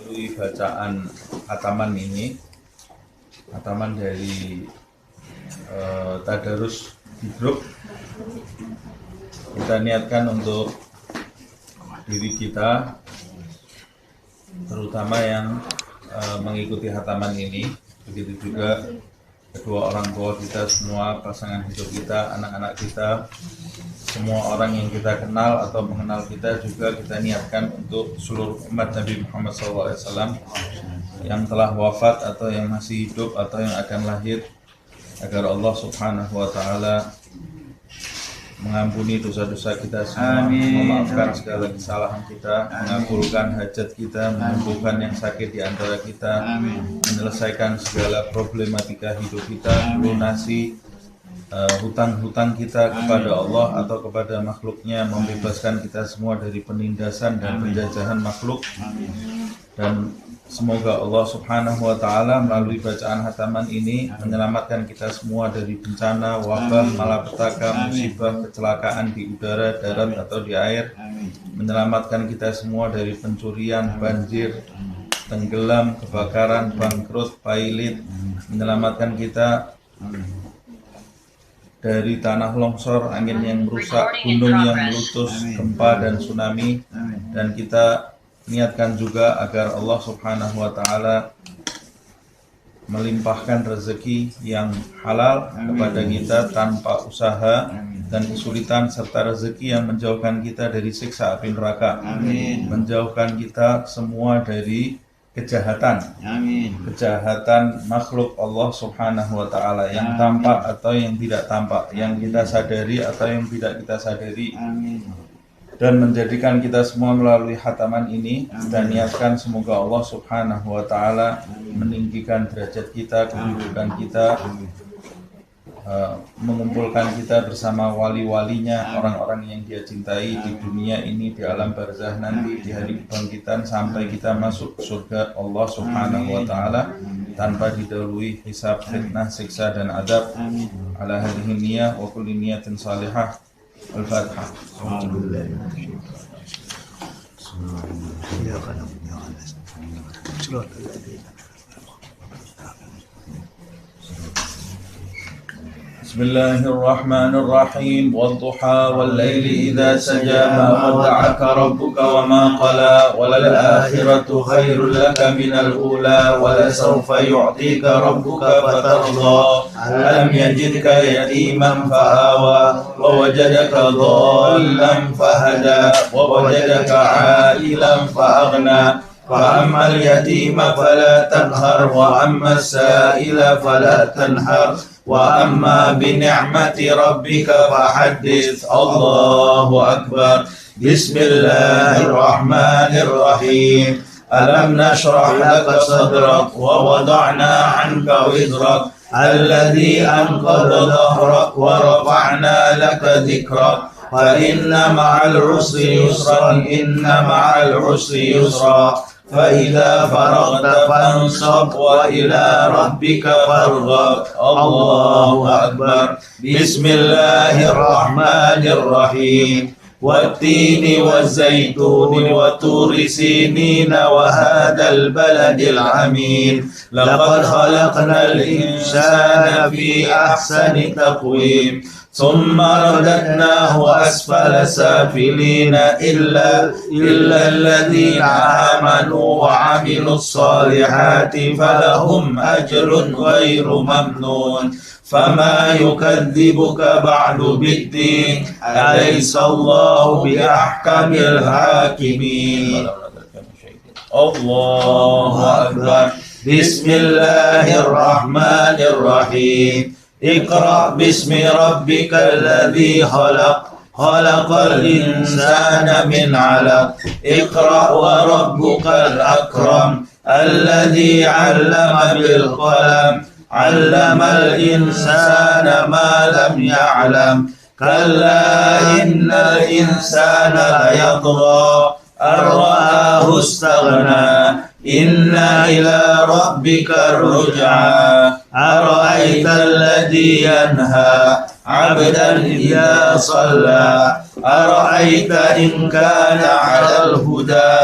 melalui bacaan khataman ini, khataman dari Tadarus di grup, kita niatkan untuk diri kita, terutama yang mengikuti khataman ini, begitu juga kedua orang tua kita semua, pasangan hidup kita, anak-anak kita, semua orang yang kita kenal atau mengenal kita, juga kita niatkan untuk seluruh umat Nabi Muhammad SAW yang telah wafat atau yang masih hidup atau yang akan lahir, agar Allah Subhanahu wa Ta'ala mengampuni dosa-dosa kita semua, memaafkan segala kesalahan kita, mengabulkan hajat kita, menyembuhkan yang sakit di antara kita, menyelesaikan segala problematika hidup kita, melunasi hutang-hutang kita kepada Allah atau kepada makhluknya, membebaskan kita semua dari penindasan dan penjajahan makhluk. Dan semoga Allah Subhanahu wa Ta'ala melalui bacaan khataman ini menyelamatkan kita semua dari bencana, wabah, malapetaka, musibah, kecelakaan di udara, darat atau di air, menyelamatkan kita semua dari pencurian, banjir, tenggelam, kebakaran, bangkrut, pailit, menyelamatkan kita dari tanah longsor, angin yang merusak, gunung yang meletus, gempa dan tsunami. Dan kita niatkan juga agar Allah Subhanahu wa Ta'ala melimpahkan rezeki yang halal kepada kita tanpa usaha dan kesulitan, serta rezeki yang menjauhkan kita dari siksa api neraka, menjauhkan kita semua dari kejahatan, kejahatan makhluk Allah Subhanahu wa Ta'ala, yang tampak atau yang tidak tampak, yang kita sadari atau yang tidak kita sadari. Dan menjadikan kita semua melalui khataman ini, dan niatkan semoga Allah Subhanahu wa Ta'ala meninggikan derajat kita, kedudukan kita, mengumpulkan kita bersama wali-walinya, orang-orang yang dia cintai di dunia ini, di alam barzah nanti, di hari kebangkitan, sampai kita masuk surga Allah Subhanahu wa Ta'ala tanpa didahului hisab, fitnah, siksa dan adab. Ala hadhihi niyah wa kulli niyatin salihah. Al-Fatihah. Bismillahirrahmanirrahim. Wadduha wal laili idza saja, ma wadda'aka rabbuka wa ma qala, walal akhiratu khairul laka minal ula, wa la sawfa yu'tika rabbuka fatarda. Alam yajidka yatiman fa'awa, wa wajadaka dhallan fahada, wa wajadaka 'ailan fa'aghna. فأما اليتيم فلا تقهر وأما السائل فلا تنهر وأما بنعمة ربك فحدث. الله أكبر. بسم الله الرحمن الرحيم. ألم نشرح لك صدرك ووضعنا عنك وزرك الذي أنقض ظهرك ورفعنا لك ذكرك فإن مع العسر يسرا إن مع العسر يسرا فإذا فرغت فانصب وإلى ربك فارغب. الله أكبر. بسم الله الرحمن الرحيم. والتين والزيتون وطور سينين وهذا البلد العمين. لقد خلقنا الإنسان في أحسن تقويم ثم رددناه أسفل سافلين إلا الذين آمنوا وعملوا الصالحات فلهم أجر غير ممنون. فما يكذبك بعد بالدين أليس الله بأحكم الحاكمين. الله أكبر. بسم الله الرحمن الرحيم. اقرأ باسم ربك الذي خلق خلق الإنسان من علق. اقرأ وربك الأكرم الذي علم بالقلم علم الإنسان ما لم يعلم. كلا إن الإنسان ليطغى أن رآه استغنى. إن إلى ربك الرجعى. أرأيت الذي ينهى عبدا إذا صلى. أرأيت إن كان على الهدى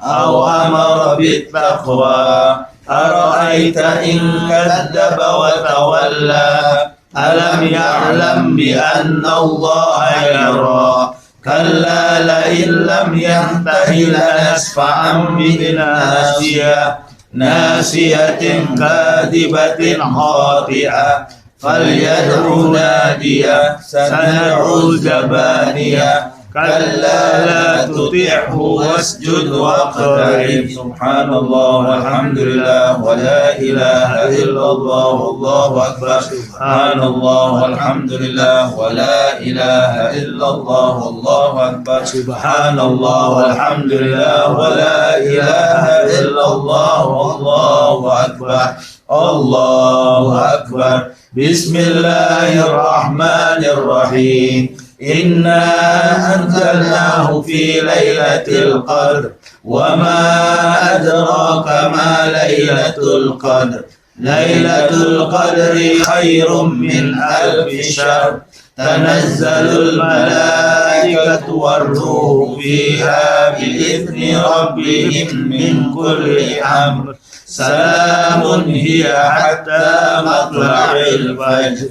أو أمر بالتقوى أرأيت إن كذب وتولى ألم يعلم بأن الله يرى كلا لئن لم ينته لنسفعا بالناصية ناسية كاذبة خاطئة فليدع ناديه سندع زبانيه كلا لا تطعه واسجد واقترب سبحان الله والحمد لله ولا إله إلا الله والله أكبر سبحان الله والحمد لله ولا إله إلا الله والله أكبر سبحان الله والحمد لله ولا إله إلا الله والله أكبر الله أكبر بسم الله الرحمن الرحيم إنا أنزلناه في ليلة القدر وما أدراك ما ليلة القدر ليلة القدر خير من 1000 شهر تنزل الملائكة والروح فيها بإذن ربهم من كل أمر سلام هي حتى مطلع الفجر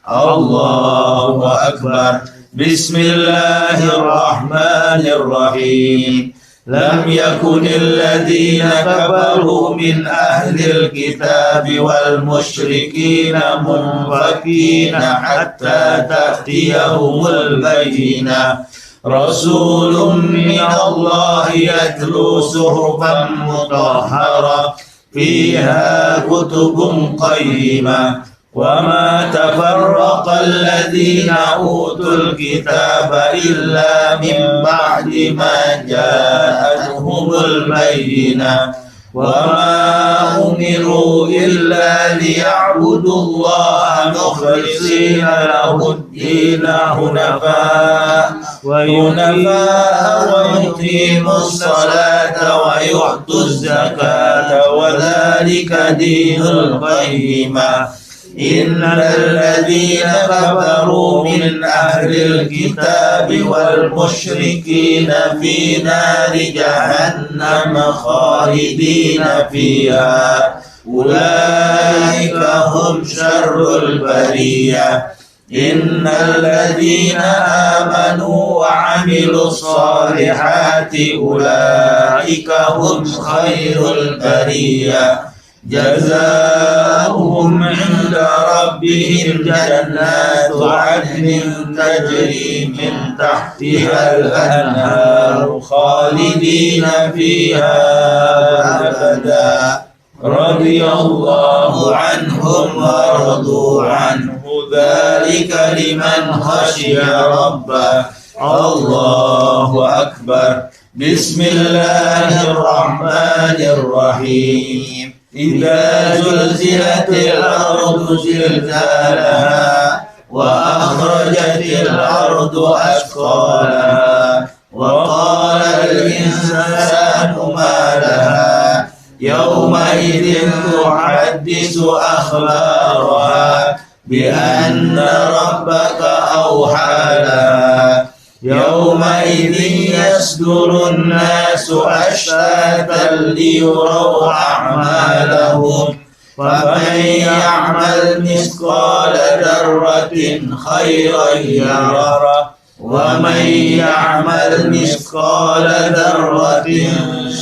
الله أكبر بسم الله الرحمن الرحيم لم يكن الذين كفروا من أهل الكتاب والمشركين منفكين حتى تأتيهم البينة رسول من الله يتلو صحفا مطهرة فيها كتب قيمة وما تفرق الذين أوتوا الكتاب إلا من بعد ما جاءتهم البينة وما أمروا إلا ليعبدوا الله مخلصين له الدين حنفاء ويقيموا الصلاة ويؤتوا الزكاة وذلك دين القيمة إن الذين كفروا من أهل الكتاب والمشركين في نار جهنم خالدين فيها أولئك هم شر البرية إن الذين آمنوا وعملوا الصالحات أولئك هم خير البرية جزاؤهم عند ربهم جنات عدن تجري من تحتها الأنهار خالدين فيها أبدا رضي الله عنهم ورضوا عنه ذلك لمن خشي ربه الله أكبر بسم الله الرحمن الرحيم إذا زلزلت الأرض زلزالها وأخرجت الأرض أثقالها وقال الإنسان ما لها يومئذ تحدث أخبارها بأن ربك أوحى لها يومئذ يصدر الناس أشتاتا ليروا أعمالهم فمن يعمل مثقال ذرة خيرا يره ومن يعمل مثقال ذرة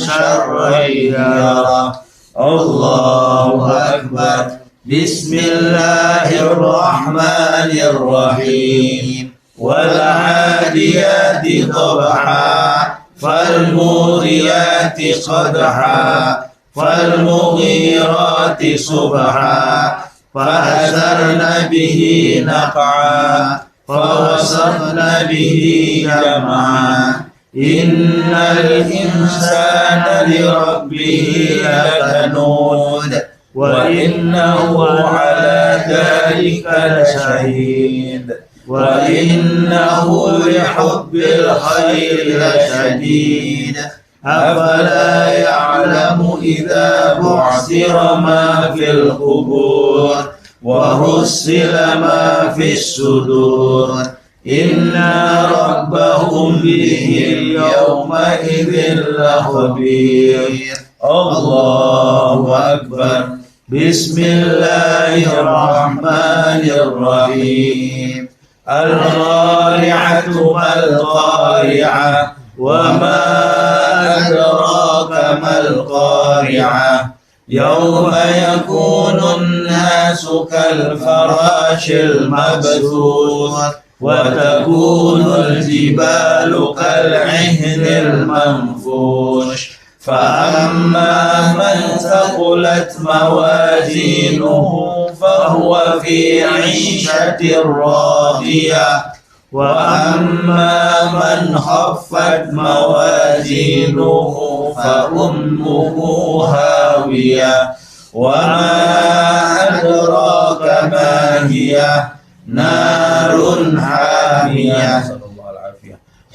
شرا يره الله أكبر بسم الله الرحمن الرحيم والعاديات ضبحا فالموريات قدحا فالمغيرات صبحا فأثرن به نقعا فوسطن به جمعا إن الإنسان لربه لكنود وإنه على ذلك لشهيد وإنه لحب الخير لشديد أفلا يعلم إذا بعثر ما في القبور وحصل ما في الصدور inna rabbahum bihim yawma idzin lakhabir. Allahu akbar. Bismillahirrahmanirrahim. Al-qari'atu mal-qari'ah wa ma adraka mal-qari'ah. Yawma yakunun nasu kal-farashil mabthus wa takunul jibalu kal-'ihnil manfush. فأما من ثقلت موازينه فهو في عيشة راضية وأما من خفت موازينه فأمه هاوية وما أدراك ما هي نار حامية.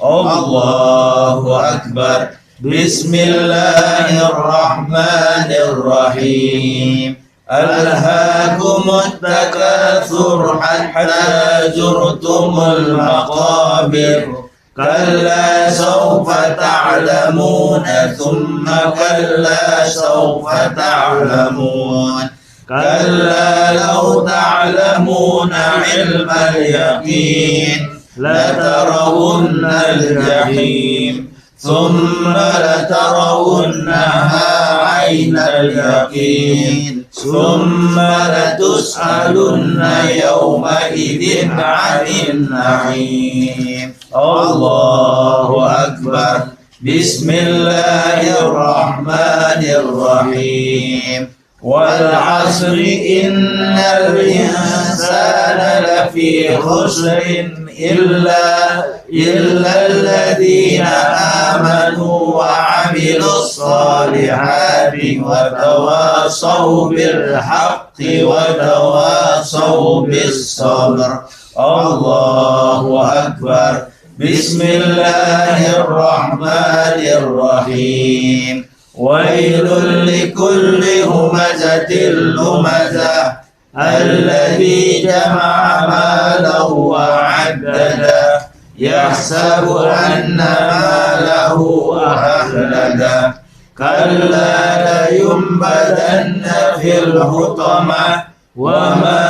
الله أكبر. Bismillahirrahmanirrahim. Alhaakumut takatsur hatta zurtumul maqabir. Kalla sawfa ta'lamuna thumma kalla sawfa ta'lamun. Kalla law ta'lamuna ilmal yaqin latarawunnal jahim. ثم لترونها عين اليقين ثم لتسألن يومئذ عن النعيم. الله أكبر. بسم الله الرحمن الرحيم. والعصر إن الإنسان لفي خسر إلا الذين آمنوا وعملوا الصالحات وتواصوا بالحق وتواصوا بالصبر. الله أكبر. بسم الله الرحمن الرحيم. ويل لكل همزة لمزة الذي جمع ماله وعدده يحسب أن ماله أخلده كلا لينبذن في الحطمة وما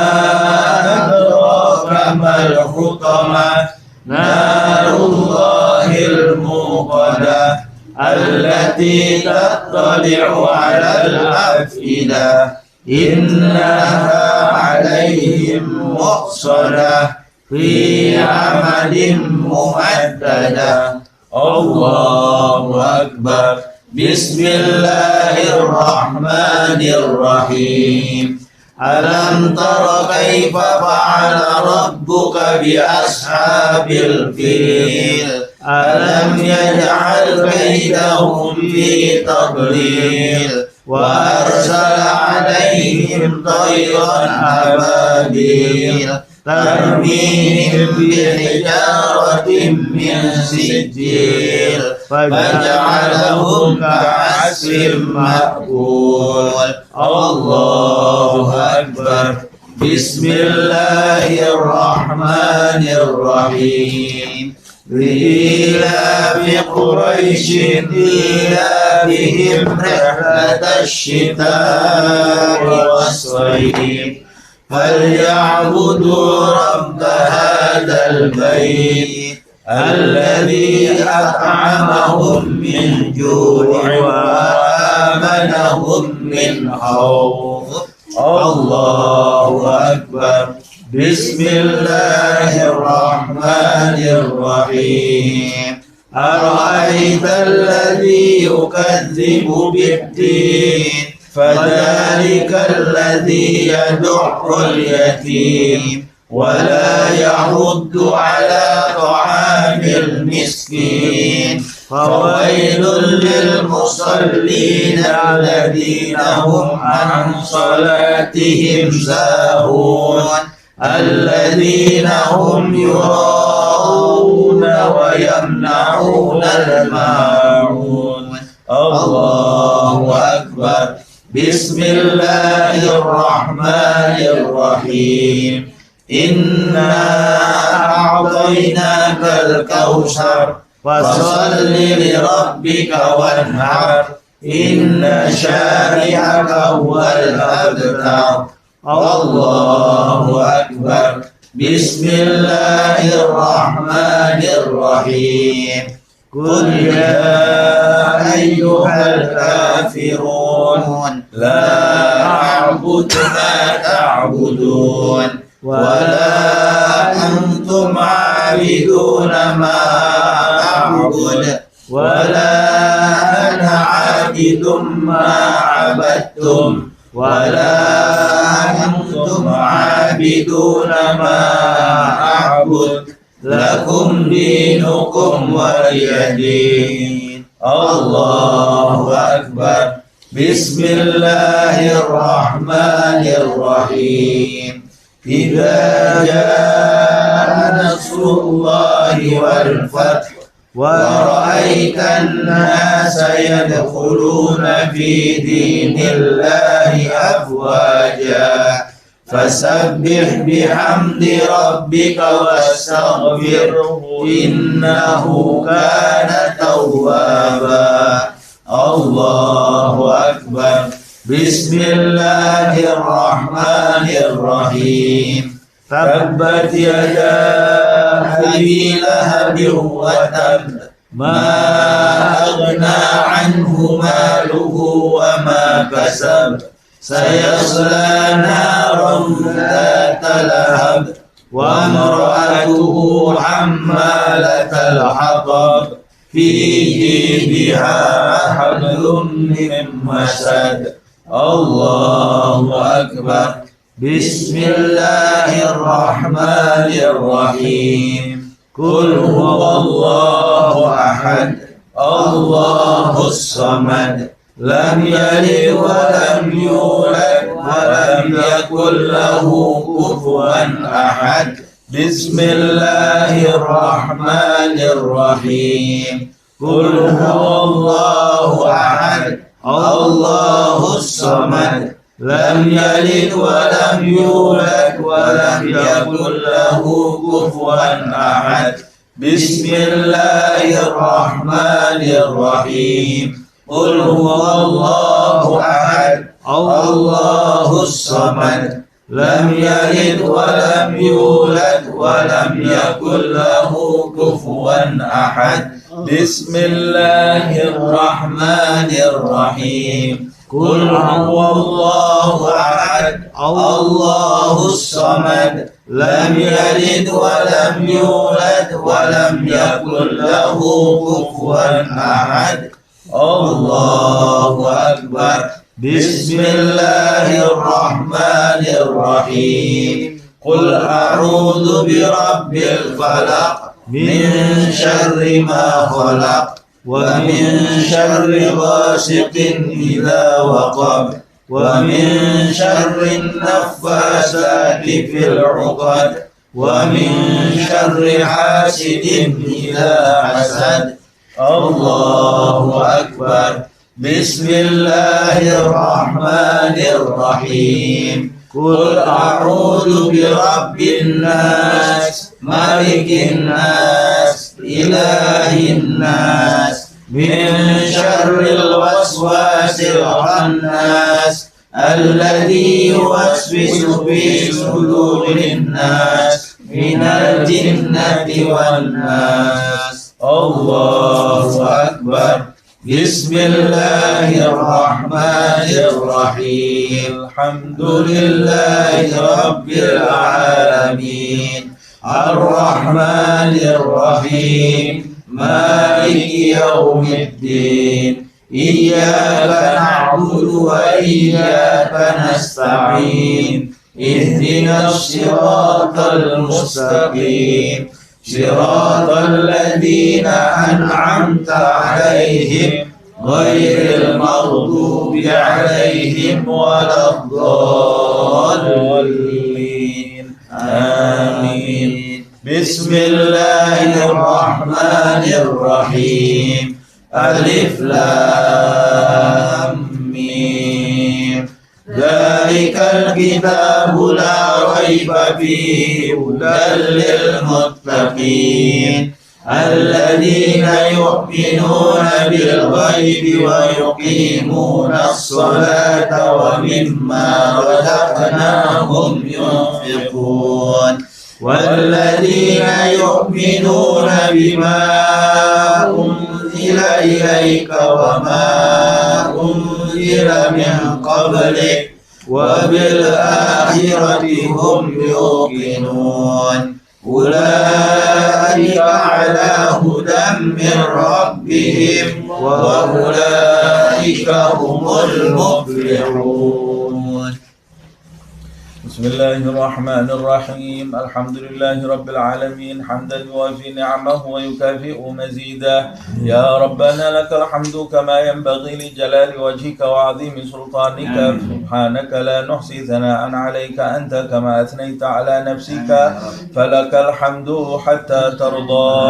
أدراك ما الحطمة نار الله الموقدة التي تطلع على الأفئدة إنها عليهم مؤصدة في عمد ممددة. الله أكبر. بسم الله الرحمن الرحيم. ألم تر كيف فعل ربك بأصحاب الفيل ألم يجعل كيدهم في تضليل وأرسل عليهم طيرا أبابيل ترميهم بحجارة من سجيل فجعلهم كعصف مأكول. الله أكبر. بسم الله الرحمن الرحيم. لإيلاف قريش إيلافهم رحلة الشتاء والصيف فليعبدوا رب هذا البيت الذي أطعمهم من جوع وآمنهم من خوف. الله أكبر. بسم الله الرحمن الرحيم. أرأيت الذي يكذب بالدين فذلك الذي يدع اليتيم ولا يحض على طعام المسكين فويل للمصلين الذين هم عن صلاتهم ساهون الذين هم يراءون ويمنعون الماعون. الله أكبر. بسم الله الرحمن الرحيم. إنا أعطيناك الكوثر فصل لربك وانحر إن شانئك هو الأبتر. الله أكبر. بسم الله الرحمن الرحيم. قل يا أيها الكافرون لا أعبد ما تعبدون ولا أنتم عابدون ما أعبد ولا أنا عابد ما عبدتم ولا أنتم عابدون ما أعبد لكم دينكم ولي دين. الله أكبر. بسم الله الرحمن الرحيم. إذا جاء نصر الله والفتح ورأيت الناس يدخلون في دين الله أفواجا فسبح بحمد ربك واستغفره إنه كان توابا. الله أكبر. بسم الله الرحمن الرحيم. تبت يدا أبي لهب وتب ما أغنى عنه ماله وما كسب سيصلى نارا ذات لهب وامرأته حمالة الحطب في جيدها حبل من مسد. الله أكبر. بسم الله الرحمن الرحيم. قل هو الله أحد الله الصمد لم يلد ولم يولد ولم يكن له كفوا أحد. بسم الله الرحمن الرحيم. قل هو الله أحد الله الصمد لم يلد ولم يولد ولم يكن له كفوا أحد. بسم الله الرحمن الرحيم. قل هو الله أحد الله الصمد لم يلد ولم يولد ولم يكن له كفوا أحد. بسم الله الرحمن الرحيم. قل هو الله أحد الله الصمد لم يلد ولم يولد ولم يكن له كفوا أحد. الله أكبر. بسم الله الرحمن الرحيم. قل أعوذ برب الفلق من شر ما خلق ومن شر غاسق إذا وقب ومن شر النفاثات في العقد ومن شر حاسد إذا حسد. الله أكبر. بسم الله الرحمن الرحيم. قل أعوذ برب الناس ملك الناس إله الناس من شر الوسواس الخناس الذي يوسوس في صدور الناس من الجنة والناس. الله أكبر. بسم الله الرحمن الرحيم. الحمد لله رب العالمين الرحمن الرحيم مالك يوم الدين إياك نعبد وإياك نستعين اهدنا الصراط المستقيم صراط الذين أنعمت عليهم غير المغضوب عليهم ولا الضالين. آمين. بسم الله الرحمن الرحيم. ألف لام ميم. ذلك الكتاب لا ريب فيه هدى للمتقين الذين يؤمنون بالغيب ويقيمون الصلاة ومما رزقناهم ينفقون والذين يؤمنون بما أنزل إليك وما أنزل من قبلك وبالآخرة هم يوقنون أولئك على هدى من ربهم وأولئك هم المفلحون. بسم الله الرحمن الرحيم الحمد لله رب العالمين حمدا يوافي نعمه ويكافئ مزيدا يا ربنا لك الحمد كما ينبغي لجلال وجهك وعظيم سلطانك سبحانك لا نحصي ثناء عليك أنت كما أثنيت على نفسك فلك الحمد حتى ترضى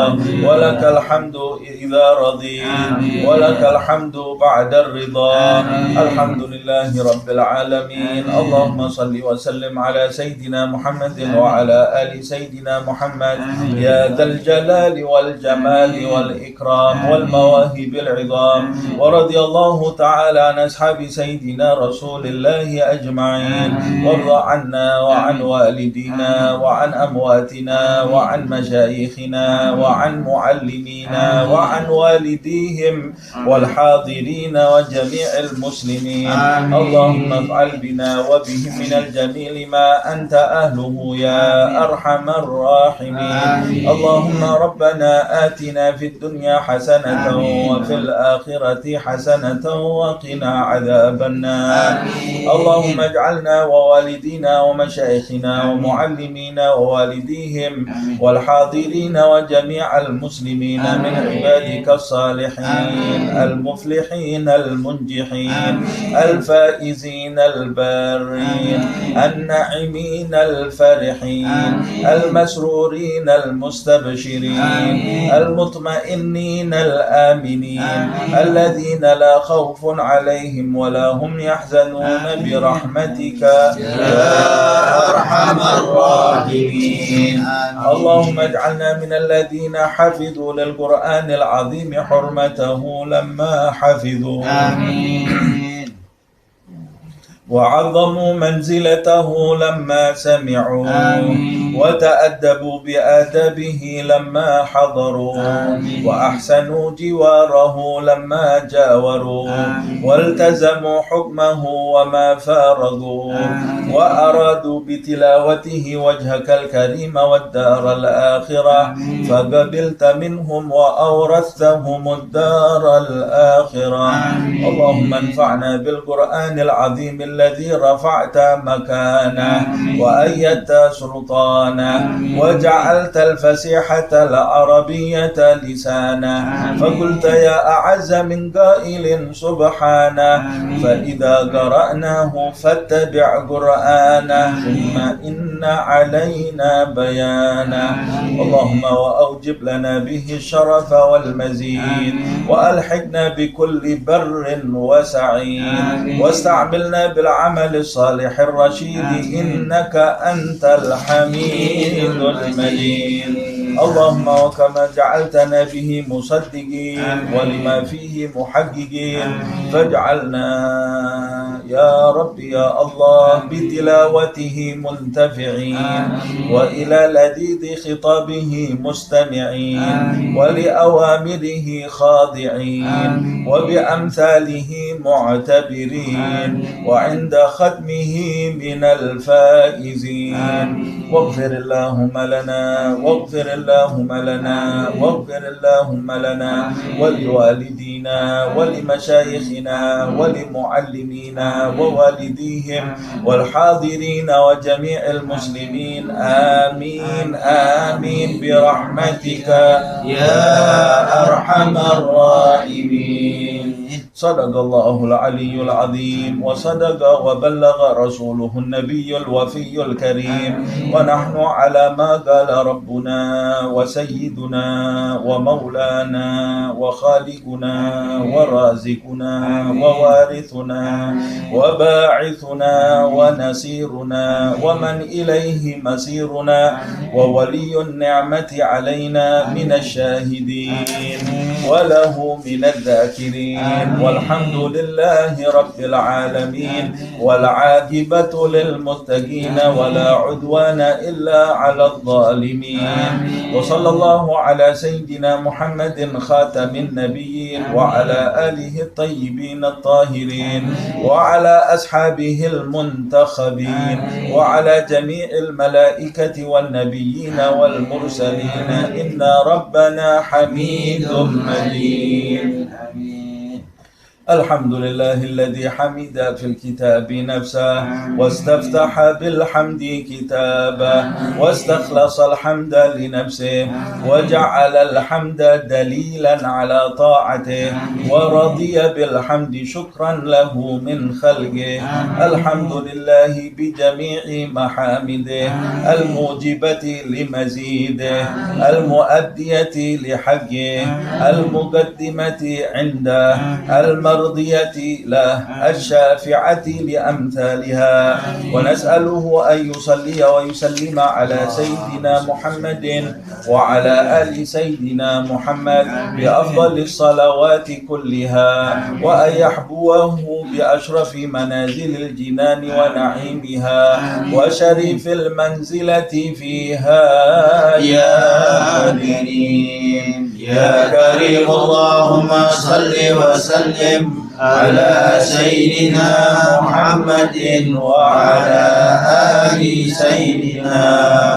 ولك الحمد إذا رضيت ولك الحمد بعد الرضا الحمد لله رب العالمين اللهم صل وسلم على سيدنا محمد وعلى آل سيدنا محمد يا ذا الجلال والجمال والإكرام والمواهب العظام ورضي الله تعالى عن أصحاب سيدنا رسول الله أجمعين وارض عنا وعن والدينا وعن أمواتنا وعن مشايخنا وعن معلمينا وعن والديهم والحاضرين وجميع المسلمين اللهم افعل بنا وبهم من الجميل ما أنت أهله يا أرحم الراحمين اللهم ربنا آتنا في الدنيا حسنة وفي الآخرة حسنة وقنا عذاب النار اللهم اجعلنا ووالدينا ومشايخنا ومعلمينا ووالديهم والحاضرين وجميع المسلمين من عبادك الصالحين المفلحين المنجحين الفائزين البارين الناعمين الفرحين المسرورين المستبشرين المطمئنين الآمنين الذين لا خوف عليهم ولا هم يحزنون برحمتك يا أرحم الراحمين اللهم اجعلنا من الذين حفظوا للقرآن العظيم حرمته لما حفظوا آمين وعظموا منزلته لما سمعوا وتأدبوا بآدابه لما حضروا وأحسنوا جواره لما جاوروا والتزموا حكمه وما فارضوا وأرادوا بتلاوته وجهك الكريم والدار الآخرة فقبلت منهم وأورثتهم الدار الآخرة اللهم انفعنا بالقرآن العظيم الذي رفعت مكانه وأيدت سلطانه وجعلت الفسيحة العربية لسانه فقلت يا أعز من قائل سبحانه فإذا قرأناه فاتبع قرآنه ثم إن علينا بيانه اللهم وأوجب لنا به الشرف والمزيد وألحقنا بكل بر وسعيد واستعملنا بالعمل الصالح الرشيد إنك أنت الحميد المجيد اللهم وكما جعلتنا به مصدقين ولما فيه محققين فاجعلنا يا رب يا الله بتلاوته منتفعين وإلى لذيذ خطابه مستمعين ولأوامره خاضعين وبأمثاله معتبرين وعند ختمه من الفائزين واغفر اللهم لنا واغفر اللهم لنا واغفر اللهم لنا ولوالدينا ولمشايخنا ولمعلمينا ووالديهم والحاضرين وجميع المسلمين آمين آمين برحمتك يا أرحم الراحمين Sadaqallahul aliyyul azim wa sadaqa wa ballagha rasuluhun nabiyyul wafiyul karim wa nahnu ala ma qala rabbuna wa sayyiduna wa maulana wa khaliquna wa razikuna wa warithuna wa ba'ithuna wa nasiruna wa man ilayhi masiruna wa waliyun ni'mati alayna minasy syahidin wa lahu minadz zakirin walhamdulillahi rabbil alamin wal 'aqibatu lil muttaqin wa la 'udwana illa 'alal zalimin wa sallallahu ala sayyidina Muhammadin khatamin nabiyyin wa ala alihi at-tayyibin at-tahirin wa ala ashabihi al-muntakhabin wa ala jami'il malaikati wan nabiyyin wal mursalin inna rabbana hamidum majid. الحمد لله الذي حمد في الكتاب نفسه واستفتح بالحمد كتابه واستخلص الحمد لنفسه وجعل الحمد دليلا على طاعته ورضي بالحمد شكرا له من خلقه. الحمد لله بجميع محامده الموجبة لمزيده المؤدية لحقه المقدمة عنده المرضية له الشافعة لأمثالها ونسأله أن يصلي ويسلم على سيدنا محمد وعلى آل سيدنا محمد بأفضل الصلوات كلها وأن يحبوه بأشرف منازل الجنان ونعيمها وشريف المنزلة فيها يا كريم يا كريم اللهم صل وسلم على سيدنا محمد وعلى آل سيدنا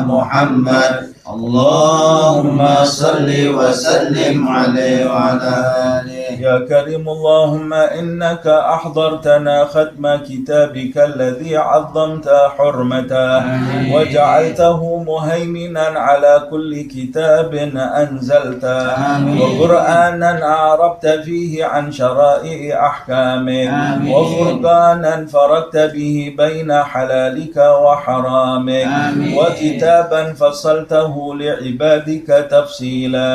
محمد اللهم صل وسلم عليه وعلى آله. يا كريم اللهم إنك أحضرتنا ختم كتابك الذي عظمت حرمته وجعلته مهيمنا على كل كتاب أنزلته وقرآنا أعربت فيه عن شرائع أحكامك وفرقانا فرقت به بين حلالك وحرامك وكتابا فصلته لعبادك تفصيلا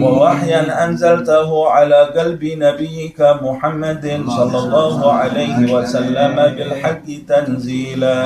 ووحيا أنزلته على قلب نبيك محمد صلى الله عليه وسلم بالحق تنزيلا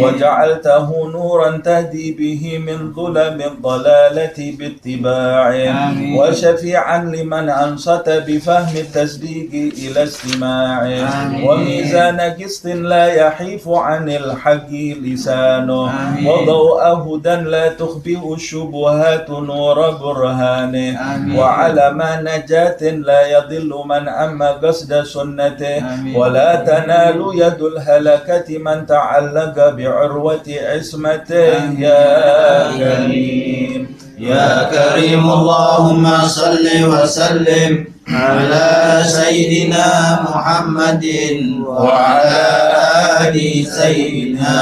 وجعلته نورا تهدي به من ظلم الضلالة باتباعه وشفيعا لمن أنصت بفهم التصديق إلى استماعه وميزان قسط لا يحيف عن الحق لسانه وضوء هدى لا تخبئ الشبهات نور برهانه وعلم نجاة لا يضل من أما قصد سنته ولا تنال يد الهلكة من تعلق بعروة عصمته يا كريم يا كريم اللهم صل وسلم على سيدنا محمد وعلى آل سيدنا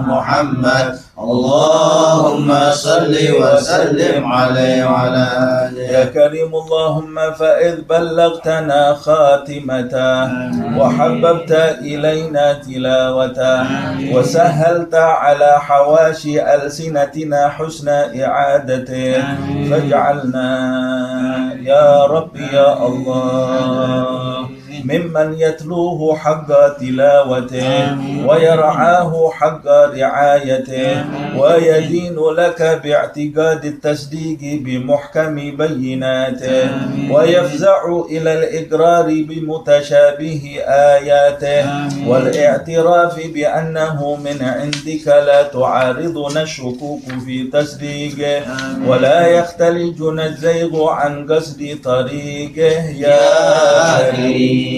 محمد اللهم صل وسلم عليه وعلى آله. يا كريم اللهم فإذ بلغتنا خاتمته وحببت إلينا تلاوته وسهلت على حواشي ألسنتنا حسن إعادته فاجعلنا يا رب يا الله ممن يتلوه حق تلاوته ويرعاه حق رعايته ويدين لك باعتقاد التصديق بمحكم بيناته ويفزع إلى الإقرار بمتشابه آياته والاعتراف بأنه من عندك لا تعارضنا الشكوك في تصديقه ولا يختلجنا الزيغ عن قصد طريقه يا كريم.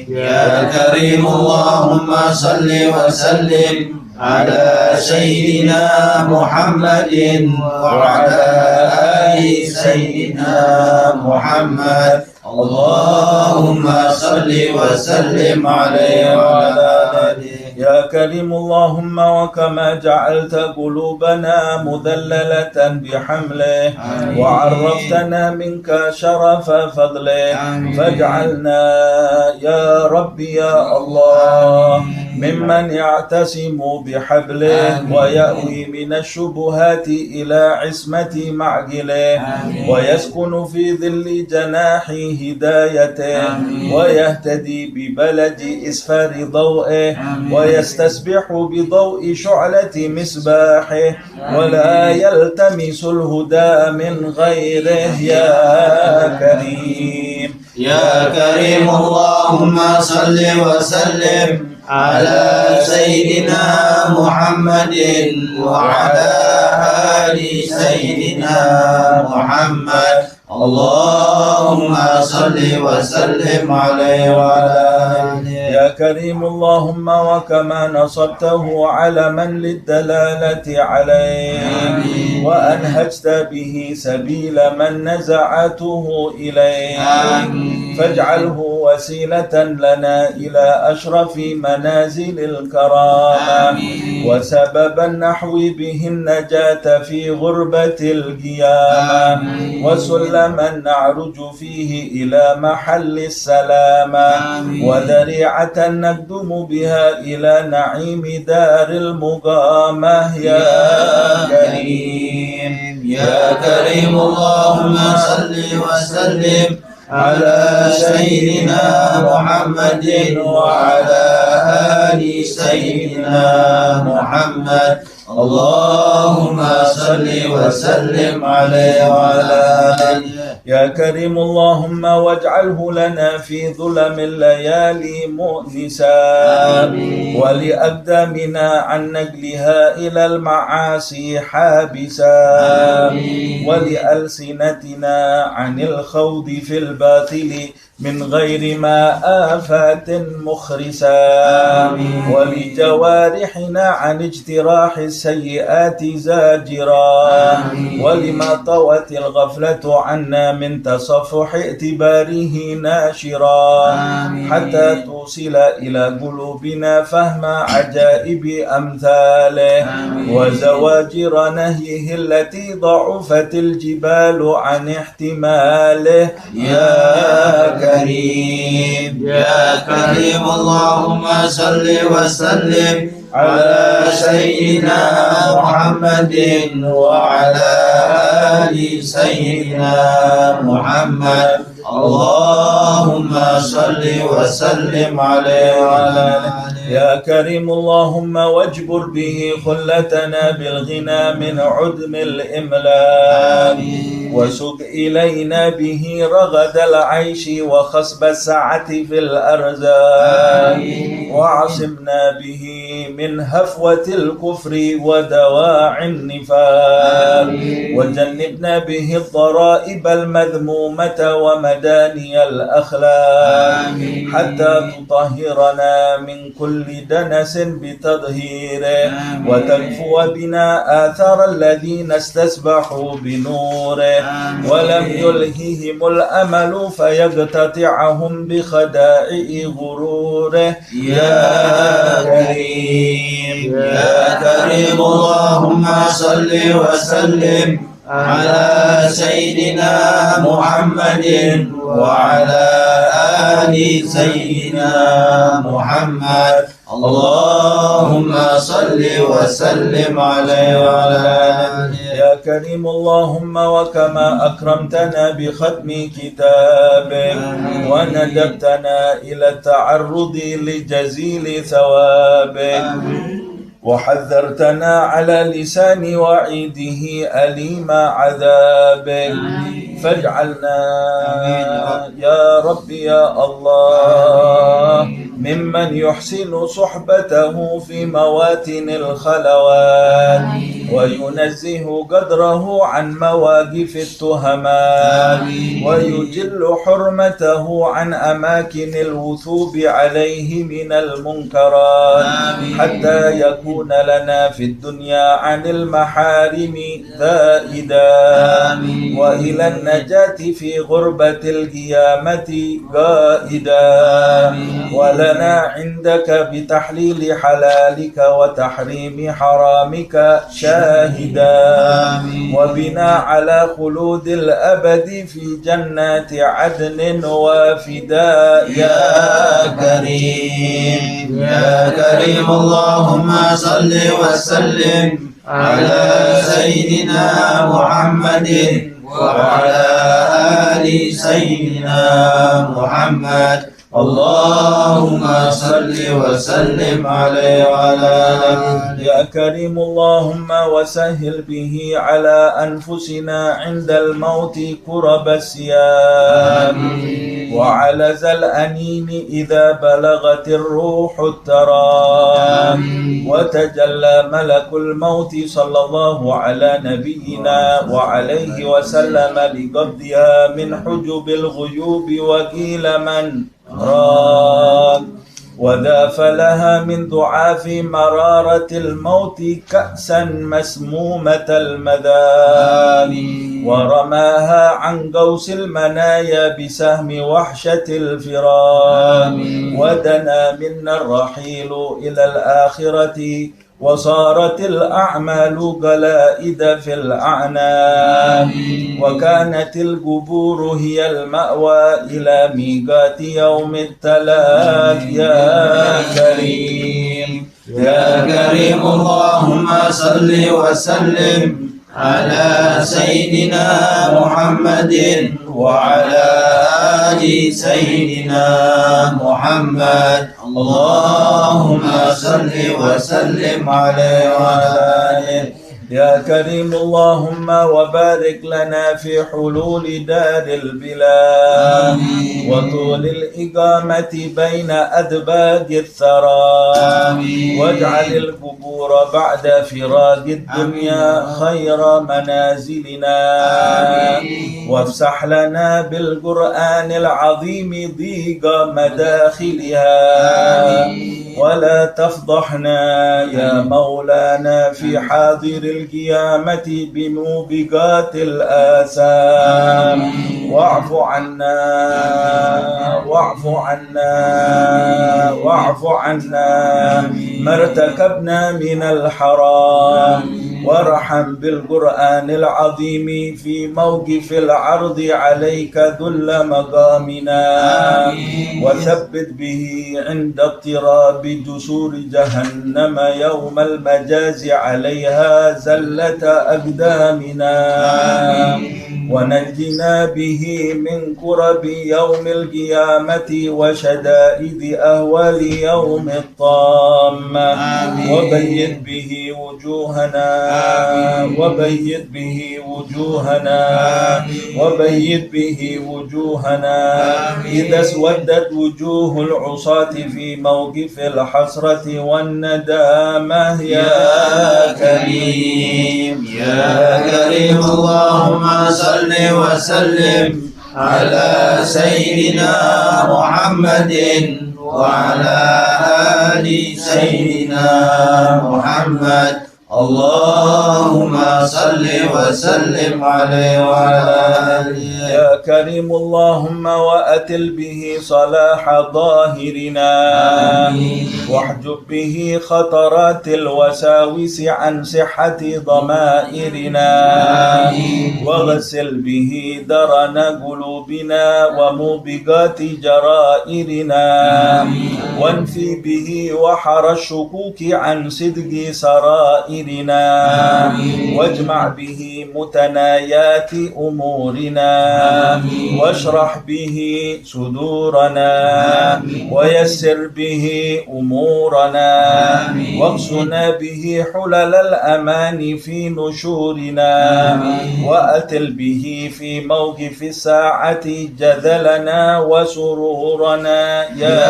يا كريم اللهم صل وسلم على سيدنا محمد وعلى آل سيدنا محمد اللهم صل وسلم عليه وعلى يا كريم اللهم وكما جعلت قلوبنا مذللة بحمله وعرفتنا منك شرف فضله فاجعلنا يا ربي يا الله ممن يعتصم بحبله ويأوي من الشبهات إلى عصمة معقله ويسكن في ظل جناح هدايته ويهتدي ببلد إسفار ضوئه ويستسبح بضوء شعلة مصباحه ولا يلتمس الهدى من غيره يا كريم يا كريم اللهم صل وسلم على سيدنا محمد وعلى آل سيدنا محمد اللهم صل وسلم عليه وعلى آله. يا كريم اللهم وكما نصبته علما للدلالة عليه وأنهجت به سبيل من نزعته إليه فاجعله وسيلة لنا إلى أشرف منازل الكرامة وسبب النحو به النجاة في غربة القيامة وسلما نعرج فيه إلى محل السلامة وذريعة نقدم بها إلى نعيم دار المقامة يا كريم يا كريم اللهم صل وسلم على سيدنا محمد وعلى آل سيدنا محمد اللهم صل وسلم عليه وعلى آله. يا كريم اللهم واجعله لنا في ظلم الليالي مؤنسا ولأقدامنا عن نقلها إلى المعاصي حابسا ولألسنتنا عن الخوض في الباطل من غير ما آفات مخرسا ولجوارحنا عن اجتراح السيئات زاجرا ولما طوت الغفلة عنا من تصفح اعتباره ناشرا حتى توصل إلى قلوبنا فهم عجائب أمثاله وزواجر نهيه التي ضعفت الجبال عن احتماله يا كريم يا كريم اللهم صل وسلم على سيدنا محمد وعلى آل سيدنا محمد اللهم صل وسلم عليه وعلى آله. يا كريم اللهم واجبر به خلتنا بالغنى من عدم الإملاك وسق إلينا به رغد العيش وخصب السعة في الأرزاق وعصمنا به من هفوة الكفر ودواعي النفاق وجنبنا به الضرائب المذمومة ومداني الأخلاق حتى تطهرنا من كل دنس بتطهيره وتكفو بنا آثار الذين استسبحوا بنوره ولم يلههم الأمل فيقتطعهم بخدائع غروره يا كريم يا كريم اللهم صل وسلم على سيدنا محمد وعلى آل سيدنا محمد اللهم صل وسلم عليه وعلى آله. يا كريم اللهم وكما أكرمتنا بختم كتابك وندبتنا إلى التعرض لجزيل ثوابك وحذرتنا على لسان وعيده أليم عذابك فاجعلنا يا رب يا الله ممن يحسن صحبته في مواتن الخلوات وينزه قدره عن مواقف التهمات ويجل حرمته عن أماكن الوثوب عليه من المنكرات حتى يكون لنا في الدنيا عن المحارم ذائدا وإلى النجاة في غربة القيامة قائدا ولنا عندك بتحليل حلالك وتحريم حرامك شاهدا وبنا على خلود الأبد في جنات عدن وافدا يا كريم يا كريم اللهم صل وسلم على سيدنا محمد وعلى آل سيدنا محمد اللهم صل وسلم عليه وعلى آله. يا كريم اللهم وسهل به على أنفسنا عند الموت كرب السيام وعلى ذا الأنين إذا بلغت الروح الترام وتجلى ملك الموت صلى الله على نبينا وعليه وسلم لقبضها من حجب الغيوب وقيل من راد وذاف لها من ضعاف مرارة الموت كأسا مسمومة المذاق ورماها عن قوس المنايا بسهم وحشة الفراق ودنا منا الرحيل إلى الآخرة وصارت الأعمال قلائد في الأعناق وكانت القبور هي المأوى إلى ميقات يوم التلاق يا كريم يا كريم اللهم صل وسلم على سيدنا محمد وعلى آل سيدنا محمد اللهم صل وسلم عليه وعلى آله. يا كريم اللهم وبارك لنا في حلول دار البلاد وطول الإقامة بين أدباج الثرى واجعل القبور بعد فراق الدنيا خير منازلنا وافسح لنا بالقرآن العظيم ضيق مداخلها ولا تفضحنا يا مولانا في حاضر القيامة بموبقات الآثام واعف عنا واعف عنا واعف عنا ما ارتكبنا من الحرام وارحم بالقرآن العظيم في موقف العرض عليك ذل مقامنا وثبت به عند اضطراب جسور جهنم يوم المجاز عليها زلة أقدامنا ونجنا به من كرب يوم القيامة وشدائد أهوال يوم الطامة وبيض به وجوهنا وبيض به وجوهنا وبيض به وجوهنا إذا اسودت وجوه العصاة في موقف الحسرة والندامة يا كريم يا كريم اللهم صل وسلم على سيدنا محمد وعلى آل سيدنا محمد اللهم صل وسلم عليه وعلى آله. يا كريم اللهم وأتل به صلاح ظاهرنا واحجب به خطرات الوساوس عن صحة ضمائرنا واغسل به درن قلوبنا وموبقات جرائرنا وانفي به وحر الشكوك عن صدق سرائرنا واجمع به متنايات أمورنا واشرح به صدورنا ويسر به أمورنا واقصنا به حلل الأمان في نشورنا وأتل به في موقف الساعة جدلنا وسرورنا يا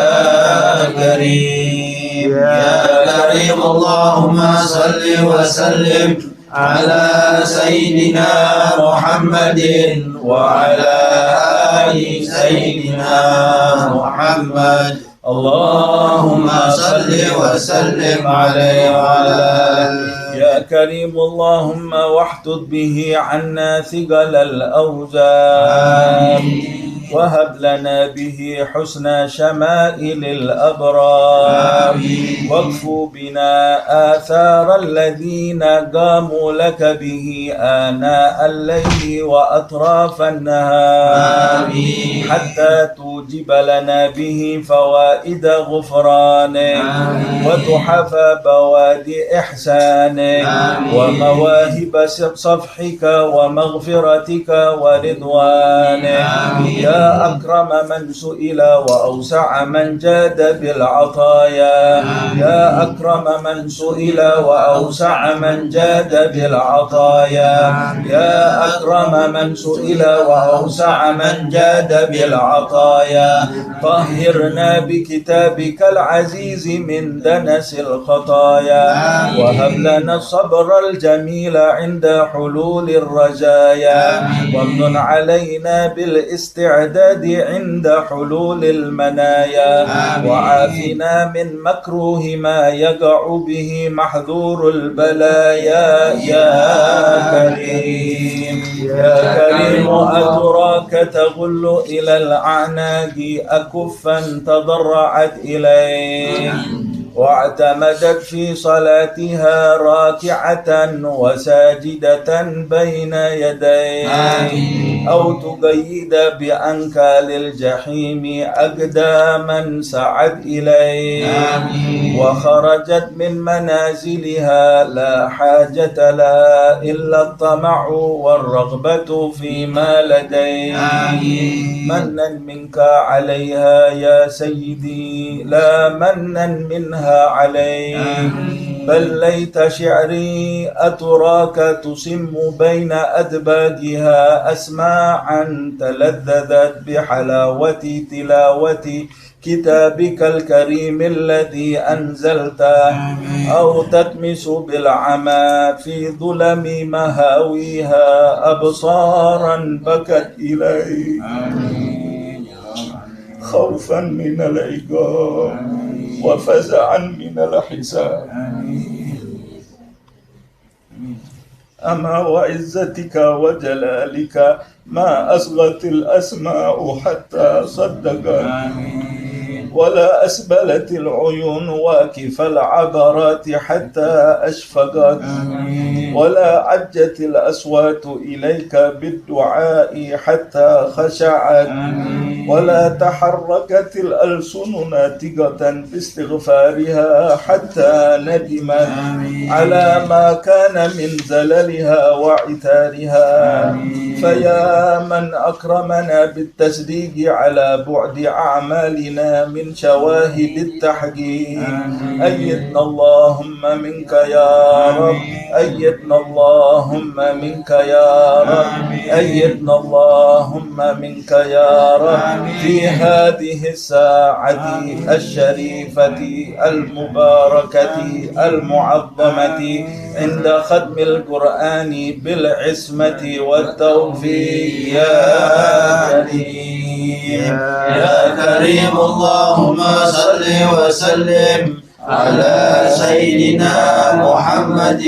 كريم يا كريم اللهم صل وسلم على سيدنا محمد وعلى آل سيدنا محمد اللهم صل وسلم عليه وعلى آله. يا كريم اللهم واحتد به عنا ثقل الأوزار وهب لنا به حسن شمائل الأبرار واكفو بنا آثار الذين قاموا لك به آناء الليل وأطراف النهار حتى توجب لنا به فوائد غفرانك وتحفى بوادي إحسانك ومواهب صفحك ومغفرتك ورضوانك يا أكرم من سئل وأوسع من جاد بالعطايا يا أكرم من سئل وأوسع من جاد بالعطايا يا أكرم من سئل وأوسع من جاد بالعطايا طهرنا بكتابك العزيز من دنس الخطايا وهب لنا الصبر الجميل عند حلول الرجايا وامن علينا بالاستعداد عند حلول المنايا وعافنا من مكروه ما يقع به محذور البلايا يا كريم يا كريم أتراك تغل إلى الأعناق أكفا تضرعت إليك واعتمدت في صلاتها راكعة وساجدة بين يديك أو تقيد بأنكال الجحيم أقداما سعت إليك وخرجت من منازلها لا حاجة لها إلا الطمع والرغبة فيما لديك منا منك عليها يا سيدي لا منا منها عليك بل ليت شعري أتراك تسم بين أدباجها أسماعا تلذذت بحلاوة تلاوة كتابك الكريم الذي أنزلته أو تتمس بالعمى في ظلم مهاويها أبصارا بكت إليك خوفا من العقاب وفزعا من الحساب أما وعزتك وجلالك ما أصغت الأسماء حتى صدقت ولا أسبلت العيون واكف العبرات حتى أشفقت ولا عجت الأصوات إليك بالدعاء حتى خشعت ولا تحركت الألسن ناتقة باستغفارها حتى ندمت على ما كان من زللها وعثارها فيا من أكرمنا بالتصديق على بعد أعمالنا من شواهد التحقيق أيدنا اللهم منك يا رب أيدنا اللهم منك يا رب أيدنا اللهم منك يا رب في هذه الساعة الشريفة المباركة المعظمة عند ختم القرآن بالعصمة والتوفيق يا كريم يا كريم اللهم صل وسلم على سيدنا محمد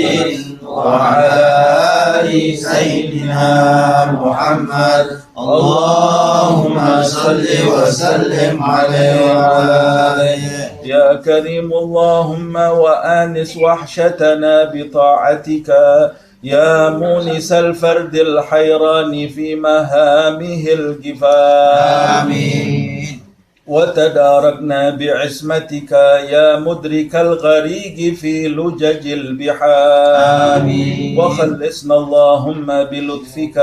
وعلى آل سيدنا محمد اللهم صل وسلم عليه وعلى آله. يا كريم اللهم وآنس وحشتنا بطاعتك يا مونس الفرد الحيران في مهامه الجفاف آمين. وتداركنا بعصمتك يا مدرك الغريق في لجج البحار آمين. وخلصنا اللهم بلطفك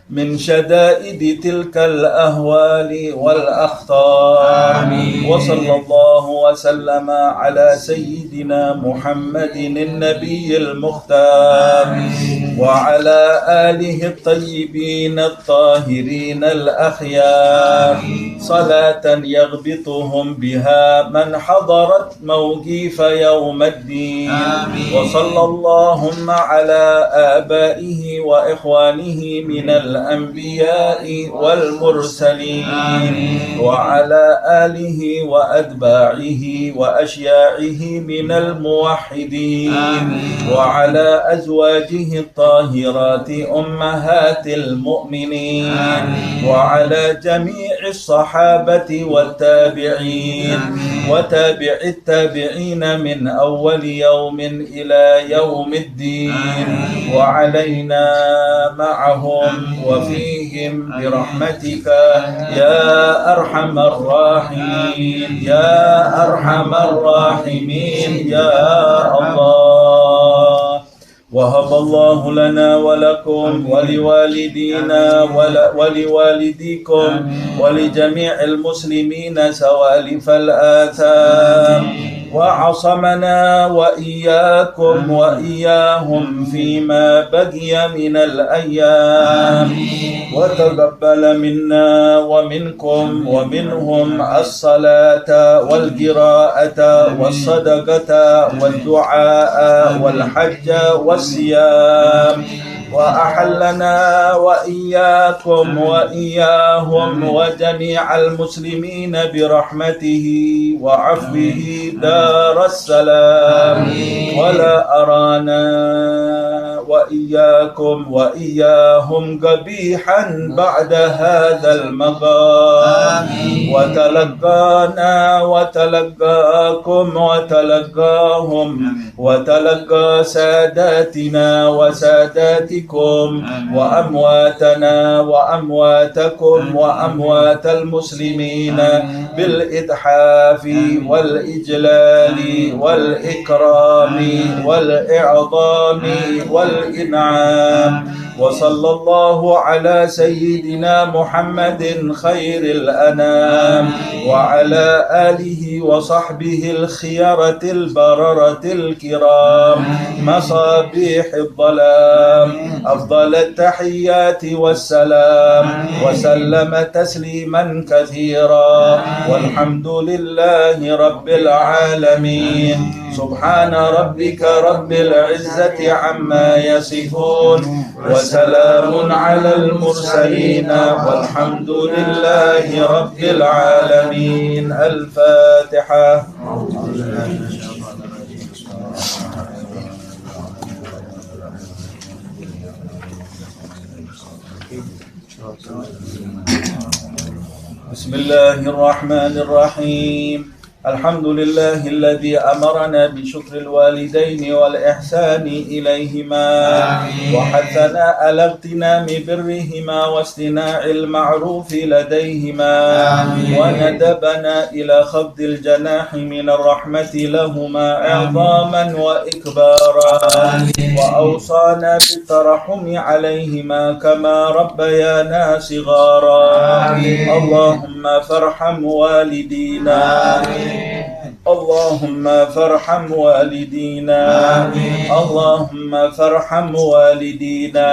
من شدائد تلك الأهوال والأخطار آمين. وصلى الله وسلم على سيدنا محمد النبي المختار آمين. وعلى آله الطيبين الطاهرين الأخيار صلاة يغبطهم بها من حضرت موقف يوم الدين. وصلى اللهم على آبائه وإخوانه من الأنبياء والمرسلين وعلى آله وأتباعه وأشياعه من الموحدين وعلى أزواجه الطاهرات أمهات المؤمنين وعلى جميع الصحابة والتابعين وتابع التابعين من أول يوم إلى يوم الدين وعلينا معهم وفيهم برحمتك يا أرحم الراحمين يا أرحم الراحمين يا الله. وهب الله لنا ولكم ولوالدينا ولوالديكم ولجميع المسلمين سوالف الآثام وعصمنا وإياكم وإياهم فيما بقي من الأيام وتقبل منا ومنكم ومنهم الصلاة والقراءة والصدقة والدعاء والحج والصيام وأحلنا وإياكم وإياهم وجميع المسلمين برحمته وعفوه دار السلام ولا أرانا وإياكم وإياهم قبيحا بعد هذا المقام وتلقانا وتلقاكم وتلقاهم وتلقى ساداتنا وساداتكم وأمواتنا وأمواتكم وأموات المسلمين بالإتحاف والإجلال والإكرام والإعظام والإنعام. وصلى الله على سيدنا محمد خير الأنام وعلى آله وصحبه الخيرة البررة الكرام مصابيح الظلام أفضل التحيات والسلام وسلم تسليما كثيرا والحمد لله رب العالمين. سبحان ربك رب العزة عما يصفون وسلام على المرسلين والحمد لله رب العالمين. الفاتحة. بسم الله الرحمن الرحيم. الحمد لله الذي أمرنا بشكر الوالدين والإحسان إليهما وحثنا على اغتنام برهما واصطناع المعروف لديهما وندبنا إلى خفض الجناح من الرحمة لهما إعظاما وإكبارا وأوصانا بالترحم عليهما كما ربيانا صغارا. اللهم فارحم والدينا اللهم فارحم والدينا اللهم فارحم والدينا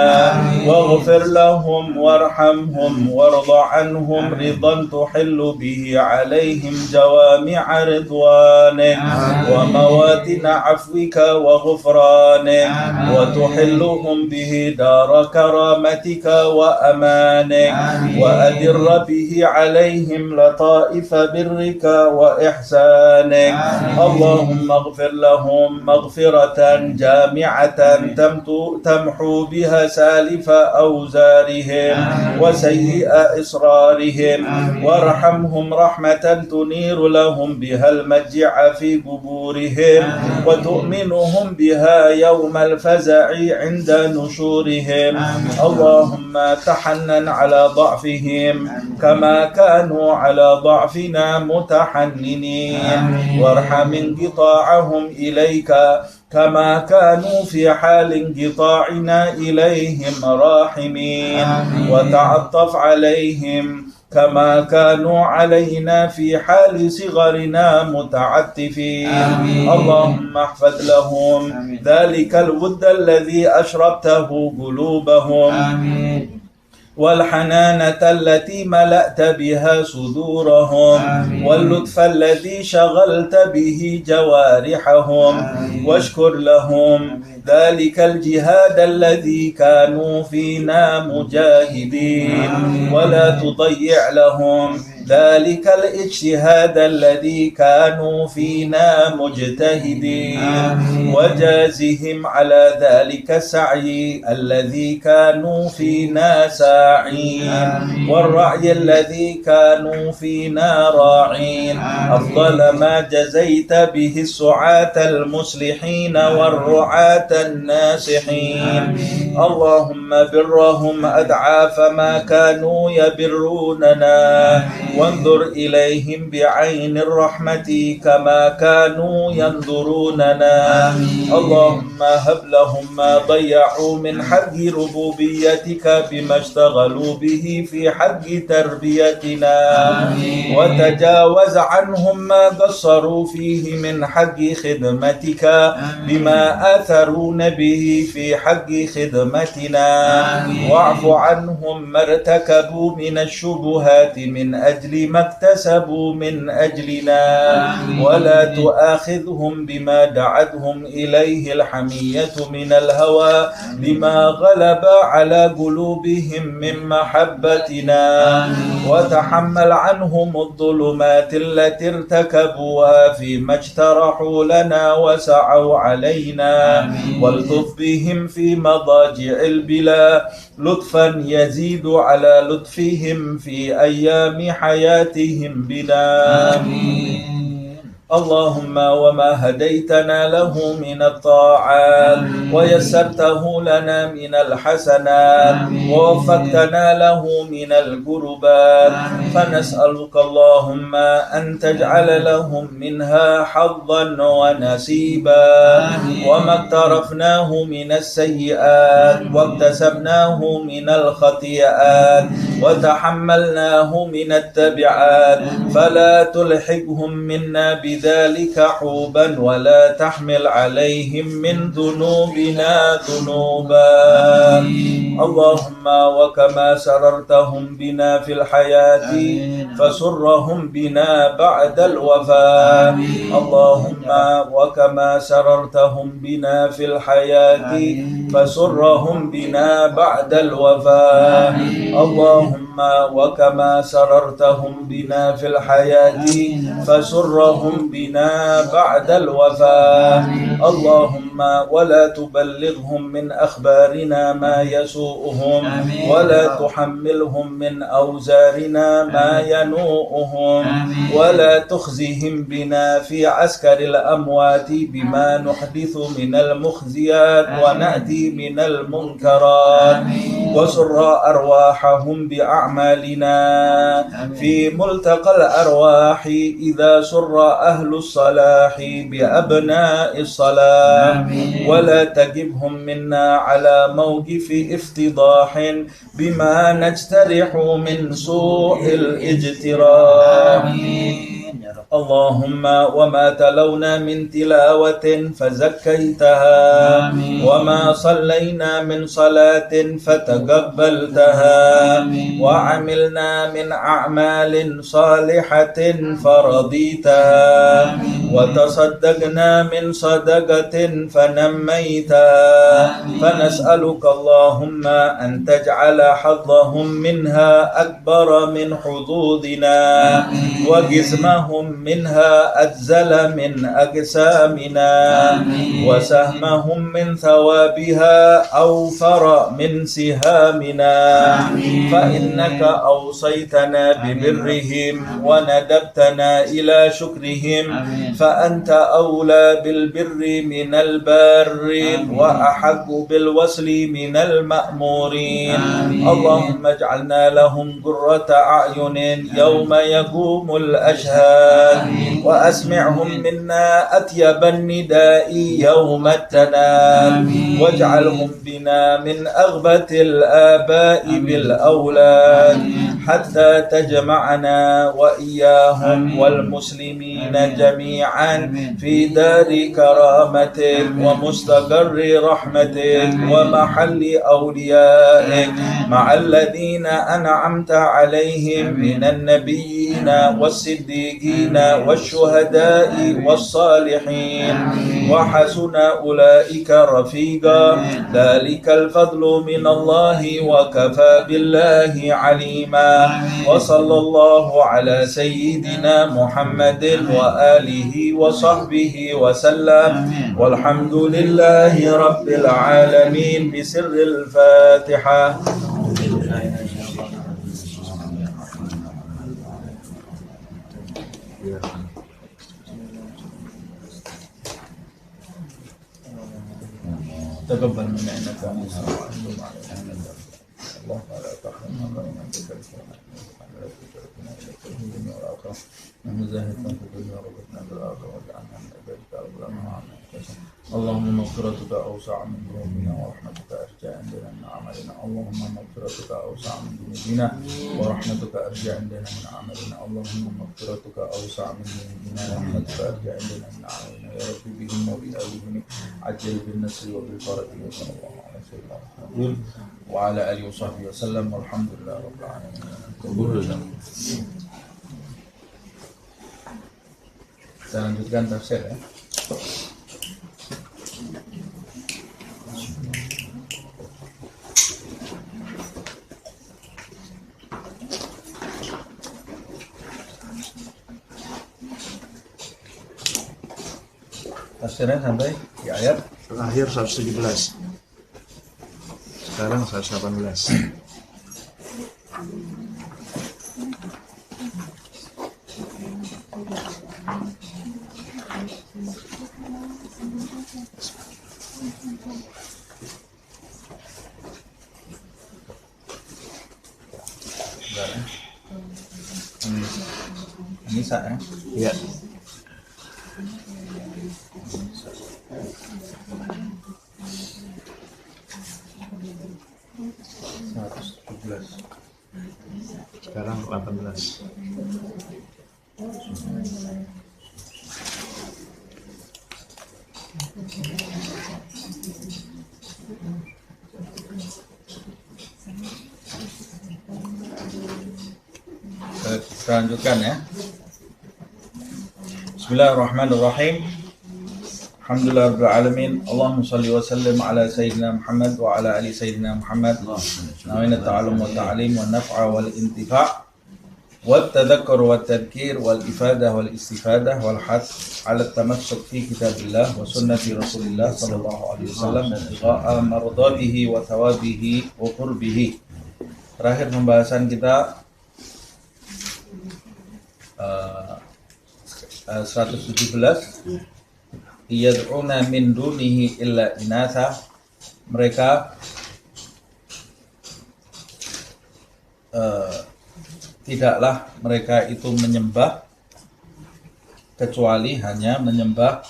واغفر لهم وارحمهم وارض عنهم رضا تحل به عليهم جوامع رضوانك ومواتن عفوك وغفرانك وتحلهم به دار كرامتك وأمانك وأدر به عليهم لطائف برك وإحسانك. اللهم اغفر لهم مغفرة جامعة تمحو بها سالف أوزارهم وسيئ إصرارهم وارحمهم رحمة تنير لهم بها المجع في قبورهم وتؤمنهم بها يوم الفزع عند نشورهم. اللهم تحنن على ضعفهم كما كانوا على ضعفنا متحننين وارحم انقطاعهم إليك كما كانوا في حال انقطاعنا إليهم راحمين وتعطف عليهم كما كانوا علينا في حال صغرنا متعتفين. اللهم احفظ لهم ذلك الود الذي أشربته قلوبهم والحنانة التي ملأت بها صدورهم واللطف الذي شغلت به جوارحهم واشكر لهم ذلك الجهاد الذي كانوا فينا مجاهدين ولا تضيع لهم ذلك الاجتهاد الذي كانوا فينا مجتهدين وجازهم على ذلك السعي الذي كانوا فينا ساعين والرعي الذي كانوا فينا راعين أفضل ما جزيت به السعاة المصلحين والرعاة الناصحين اللهم برهم أضعاف ما كانوا يبروننا وانظر إليهم بعين الرحمة كما كانوا ينظروننا اللهم هب لهم ما ضيعوا من حق ربوبيتك بما اشتغلوا به في حق تربيتنا وتجاوز عنهم ما قصروا فيه من حق خدمتك بما آثرون به في حق خدمتنا واعف عنهم ما ارتكبوا من الشبهات من أجل ما اكتسبوا من أجلنا ولا تؤاخذهم بما دعتهم إليه الحمية من الهوى بما غلب على قلوبهم من محبتنا وتحمل عنهم الظلمات التي ارتكبوها فيما اجترحوا لنا وسعوا علينا والطف بهم في مضاجع البلا لطفا يزيد على لطفهم في أيام حياتهم بنا اللهم وما هديتنا له من الطاعات ويسرته لنا من الحسنات ووفقتنا له من القربات فنسألك اللهم أن تجعل لهم منها حظا ونصيبا وما اقترفناه من السيئات واكتسبناه من الخطيئات وتحملناه من التبعات فلا تلحقهم منا بذلك حوبا ولا تحمل عليهم من ذنوبنا ذنوبا اللهم وكما سررتهم بنا في الحياة فسرهم بنا بعد الوفاة اللهم وكما سررتهم بنا في الحياة فسرهم بنا بعد الوفاة اللهم وكما سررتهم بنا في الحياة فسرهم بنا بعد الوفاة اللهم ولا تبلغهم من أخبارنا ما يسوءهم ولا تحملهم من أوزارنا ما ينوءهم ولا تخزهم بنا في عسكر الأموات بما نحدث من المخزيات ونأتي من المنكرات وسر أرواحهم بأعمالنا في ملتقى الأرواح إذا سر أهل الصلاح بأبناء الصلاح ولا تجبهم منا على موقف افتضاح بما نجترح من سوء الاجتراح اللهم وما تلونا من تلاوة فزكيتها وما صلينا من صلاة فتقبلتها وعملنا من أعمال صالحة فرضيتها وتصدقنا من صدقة فنميتها فنسألك اللهم أن تجعل حظهم منها أكبر من حظوظنا وجسمهم منها أجزل من أجسامنا وسهمهم من ثوابها أوفر من سهامنا فإنك أوصيتنا ببرهم وندبتنا إلى شكرهم فأنت أولى بالبر من البارين وأحق بالوصل من المأمورين اللهم اجعلنا لهم قرة أعين يوم يقوم الأشهاد وأسمعهم منا أطيب النداء يوم التناد واجعلهم بنا من أغبة الآباء بالأولاد حتى تجمعنا وإياهم والمسلمين جميعا في دار كرامتك ومستقر رحمتك ومحل أوليائك مع الذين أنعمت عليهم من النبيين والصديقين والشهداء والصالحين وحسن أولئك رفيقا ذلك الفضل من الله وكفى بالله عليما وصلى الله على سيدنا محمد وآله وصحبه وسلم والحمد لله رب العالمين بسر الفاتحة. تقبل منا انك انت الله ولا تحرمنا من ذكرك ولا تجعلنا اليك الدنيا والاخره من زاهدنا في الدنيا وربنا بالاخره واجعلنا من عبادك ربنا اللهم مغفرتك اوسع من ذنوبنا ورحمتك ارجى عندنا من اعمالنا اللهم مغفرتك اوسع من ذنوبنا ورحمتك ارجى عندنا من اعمالنا اللهم مغفرتك اوسع من ذنوبنا ورحمتك ارجى عندنا من اعمالنا يا رب بهم وبآلهم عجل بالنصر وبالفرج وصلى الله على سيدنا محمد وعلى اله وصحبه وسلم والحمد لله رب العالمين. Kita lanjutkan tafsir ya. Tafsirnya sampai di ayat terakhir 117. Sekarang 118. Nisa ya? Iya. Sekarang 18. Kita lanjutkan ya. Bismillahirrahmanirrahim. Alhamdulillahirabbil alamin. Allahumma shalli wa sallim ala sayyidina Muhammad wa ala ali sayyidina Muhammad. Nawina ta'allum wa ta'lim wa naf'a wal intifa' wa tadhakkur wa tadhkir wal ifadah wal istifadah wal hath ala tamassuk fi kitabillah wa sunnati Rasulillah sallallahu alaihi wasallam wa ibtigha'a mardatihi wa thawabihi wa qurbihi. Terakhir pembahasan kita 117. Yad'una min dunihi illa inatha. Mereka tidaklah mereka itu menyembah kecuali hanya menyembah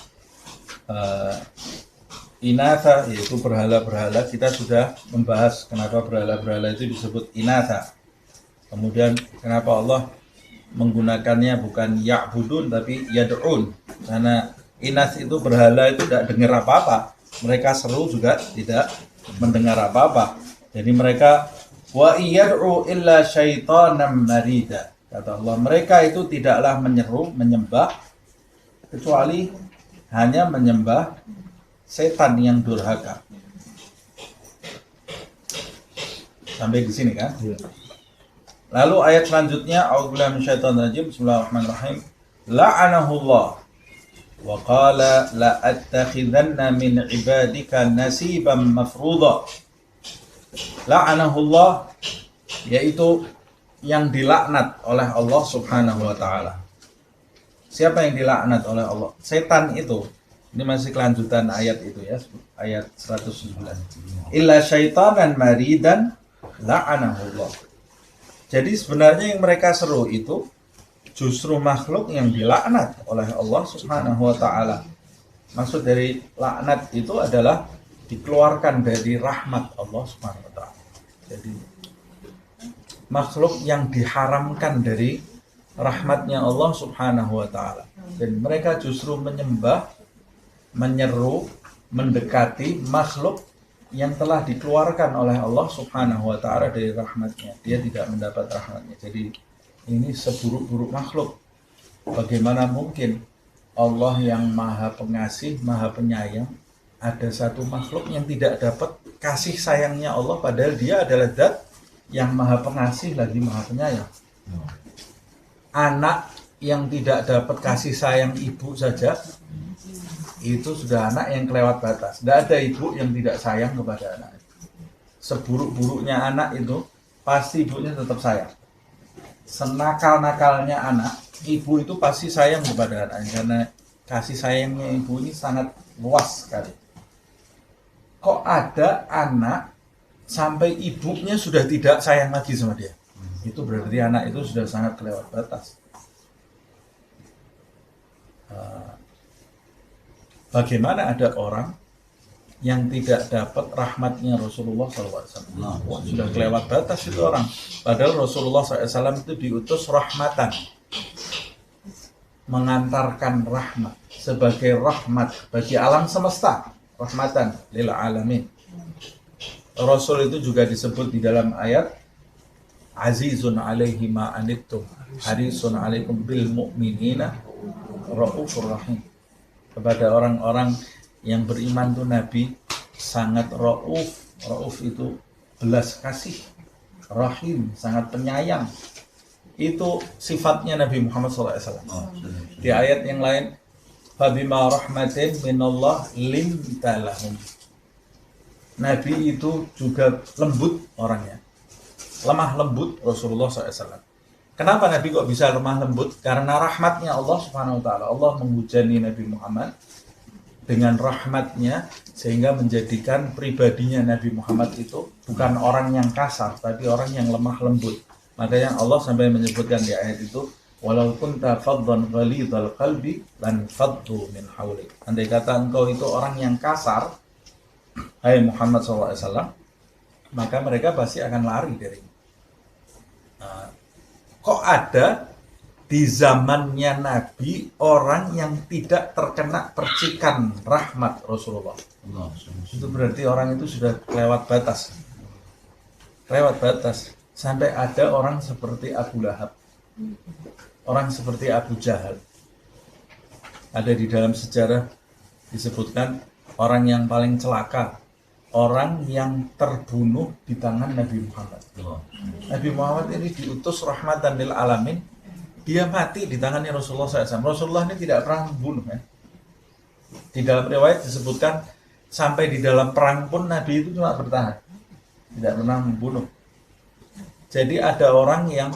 inatha, yaitu berhala-berhala. Kita sudah membahas kenapa berhala-berhala itu disebut inatha. Kemudian kenapa Allah menggunakannya bukan ya'budun tapi yad'un, karena inas itu berhala itu tidak dengar apa-apa, mereka seru juga tidak mendengar apa-apa. Jadi mereka wa iyad'u illa syaitanan marida, kata Allah, mereka itu tidaklah menyeru menyembah kecuali hanya menyembah setan yang durhaka. Sampai di sini kan? Lalu ayat selanjutnya, a'udzubillahi minasyaitonir rajim, bismillahirrahmanirrahim. La'anahullah wa qala la attakhidanna min ibadika nasiban mafruḍa. La'anahullah, yaitu yang dilaknat oleh Allah Subhanahu wa taala. Siapa yang dilaknat oleh Allah? Setan itu. Ini masih kelanjutan ayat itu ya, ayat 109. Illa syaitanan maridan la'anahullah. Jadi sebenarnya yang mereka seru itu justru makhluk yang dilaknat oleh Allah Subhanahu wa taala. Maksud dari laknat itu adalah dikeluarkan dari rahmat Allah Subhanahu wa taala. Jadi makhluk yang diharamkan dari rahmatnya Allah Subhanahu wa ta'ala. Dan mereka justru menyembah, menyeru, mendekati makhluk yang telah dikeluarkan oleh Allah Subhanahu wa ta'ala dari rahmatnya. Dia tidak mendapat rahmatnya. Jadi ini seburuk-buruk makhluk. Bagaimana mungkin Allah yang maha pengasih, maha penyayang, ada satu makhluk yang tidak dapat kasih sayangnya Allah, padahal dia adalah zat yang maha pengasih lagi maha penyayang. Anak yang tidak dapat kasih sayang ibu saja, itu sudah anak yang kelewat batas. Tidak ada ibu yang tidak sayang kepada anak. Seburuk-buruknya anak itu, pasti ibunya tetap sayang. Senakal-nakalnya anak, ibu itu pasti sayang kepada anaknya, karena kasih sayangnya ibu ini sangat luas sekali. Kok ada anak sampai ibunya sudah tidak sayang lagi sama dia? Itu berarti anak itu sudah sangat kelewat batas. Bagaimana ada orang yang tidak dapat rahmatnya Rasulullah SAW? Wah, sudah kelewat batas itu orang. Padahal Rasulullah SAW itu diutus rahmatan, mengantarkan rahmat, sebagai rahmat bagi alam semesta, rahmatan lil alamin. Rasul itu juga disebut di dalam ayat azizun alaihi ma anittum harisun alaikum bil mu'minina raufur rahim. Kepada orang-orang yang beriman tuh Nabi sangat rauf. Rauf itu belas kasih, rahim sangat penyayang. Itu sifatnya Nabi Muhammad SAW. Di ayat yang lain, fabima rahmatin minallah linta lahum. Nabi itu juga lembut orangnya, lemah lembut Rasulullah SAW. Kenapa Nabi kok bisa lemah lembut? Karena rahmatnya Allah Subhanahu Wa Taala. Allah menghujani Nabi Muhammad dengan rahmatnya, sehingga menjadikan pribadinya Nabi Muhammad itu bukan orang yang kasar, tapi orang yang lemah lembut. Makanya Allah sampai menyebutkan di ayat itu, walau kunta faddan ghalidhal qalbi lan faddu min haulik. Andai kata engkau itu orang yang kasar, hai Muhammad SAW, maka mereka pasti akan lari dari. Kok ada di zamannya Nabi orang yang tidak terkena percikan rahmat Rasulullah? Itu berarti orang itu sudah lewat batas. Lewat batas. Sampai ada orang seperti Abu Lahab, orang seperti Abu Jahal. Ada di dalam sejarah disebutkan orang yang paling celaka, orang yang terbunuh di tangan Nabi Muhammad. Nabi Muhammad ini diutus rahmatan lil alamin, dia mati di tangannya Rasulullah SAW. Rasulullah ini tidak pernah membunuh, ya. Di dalam riwayat disebutkan sampai di dalam perang pun Nabi itu cuma bertahan, tidak pernah membunuh. Jadi ada orang yang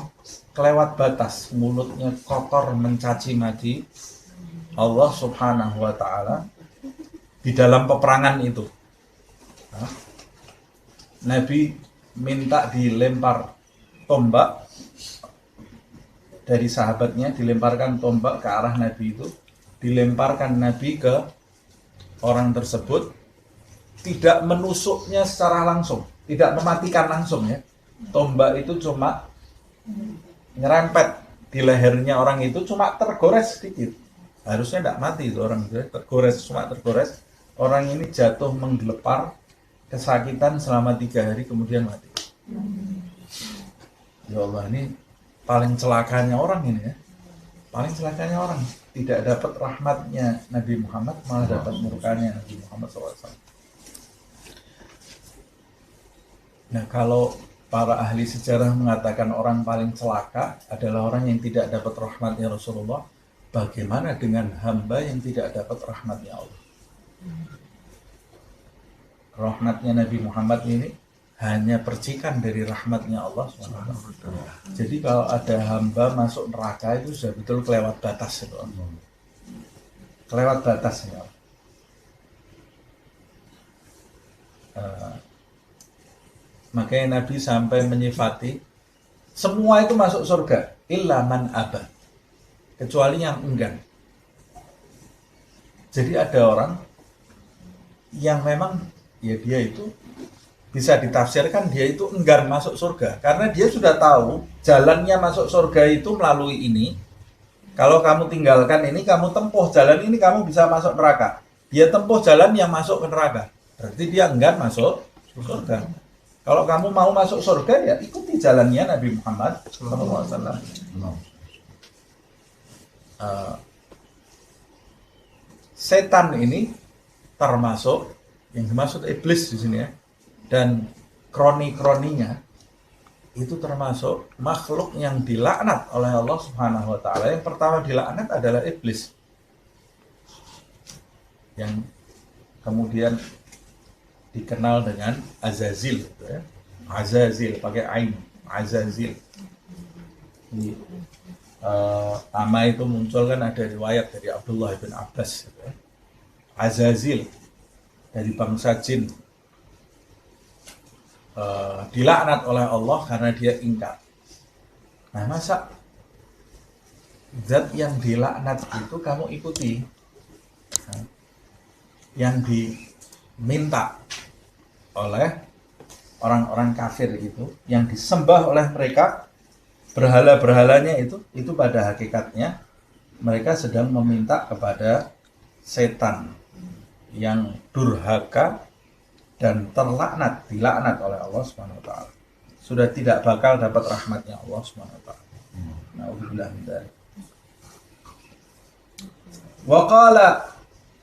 kelewat batas, mulutnya kotor mencaci maki Allah Subhanahu Wa Taala di dalam peperangan itu. Nabi minta dilempar tombak dari sahabatnya, dilemparkan tombak ke arah Nabi itu, dilemparkan Nabi ke orang tersebut, tidak menusuknya secara langsung, tidak mematikan langsung, ya. Tombak itu cuma nyerempet di lehernya orang itu, cuma tergores sedikit. Harusnya tidak mati itu orang itu, tergores, cuma tergores. Orang ini jatuh menggelepar, kesakitan selama 3 hari, kemudian mati. Ya Allah, ini paling celakanya orang ini, ya. Paling celakanya orang, tidak dapat rahmatnya Nabi Muhammad, malah dapat murkanya Nabi Muhammad SAW. Nah, kalau para ahli sejarah mengatakan orang paling celaka adalah orang yang tidak dapat rahmatnya Rasulullah, bagaimana dengan hamba yang tidak dapat rahmatnya Allah? Rahmatnya Nabi Muhammad ini hanya percikan dari rahmatnya Allah SWT. Jadi kalau ada hamba masuk neraka itu sudah betul kelewat batas itu. Kelewat batas, ya. Makanya Nabi sampai menyifati semua itu masuk surga illa man aba, kecuali yang enggan. Jadi ada orang yang memang ya dia itu bisa ditafsirkan dia itu enggan masuk surga karena dia sudah tahu jalannya masuk surga itu melalui ini. Kalau kamu tinggalkan ini, kamu tempuh jalan ini, kamu bisa masuk neraka. Dia tempuh jalan yang masuk ke neraka, berarti dia enggan masuk surga. Kalau kamu mau masuk surga ya ikuti jalannya Nabi Muhammad SAW. Setan ini termasuk yang dimaksud iblis di sini ya, dan kroni-kroninya itu termasuk makhluk yang dilaknat oleh Allah Subhanahu wa taala. Yang pertama dilaknat adalah iblis. Yang kemudian dikenal dengan Azazil gitu ya. Azazil pakai ain, Azazil. Jadi, nama itu muncul kan ada riwayat dari Abdullah bin Abbas gitu ya. Azazil dari bangsa jin. Dilaknat oleh Allah karena dia ingkar. Nah, masa zat yang dilaknat itu kamu ikuti? Nah, yang diminta oleh orang-orang kafir itu, yang disembah oleh mereka, berhala-berhalanya itu pada hakikatnya mereka sedang meminta kepada setan yang durhaka dan terlaknat, dilaknat oleh Allah Subhanahu wa taala. Sudah tidak bakal dapat rahmatnya Allah Subhanahu wa taala. Nauzubillah min dzalik. Wa qala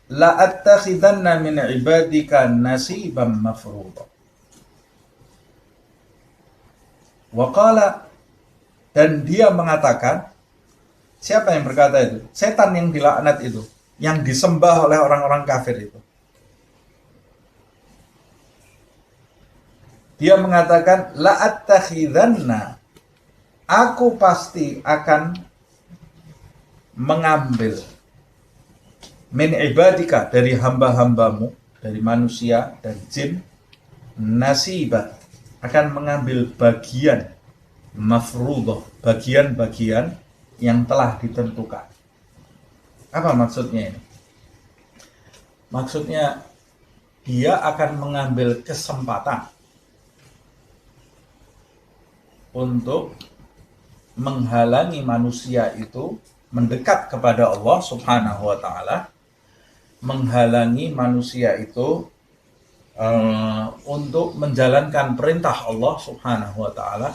la attakhidanna min ibadika nasiban mafruḍa. Wa qala, dan dia mengatakan, siapa yang berkata itu? Setan yang dilaknat itu, yang disembah oleh orang-orang kafir itu. Dia mengatakan la attakhidanna, aku pasti akan mengambil min ibadika, dari hamba-hambamu, dari manusia dan jin, nasiba, akan mengambil bagian mafruḍah, bagian-bagian yang telah ditentukan. Apa maksudnya ini? Maksudnya dia akan mengambil kesempatan untuk menghalangi manusia itu mendekat kepada Allah Subhanahu wa taala, menghalangi manusia itu untuk menjalankan perintah Allah Subhanahu wa taala,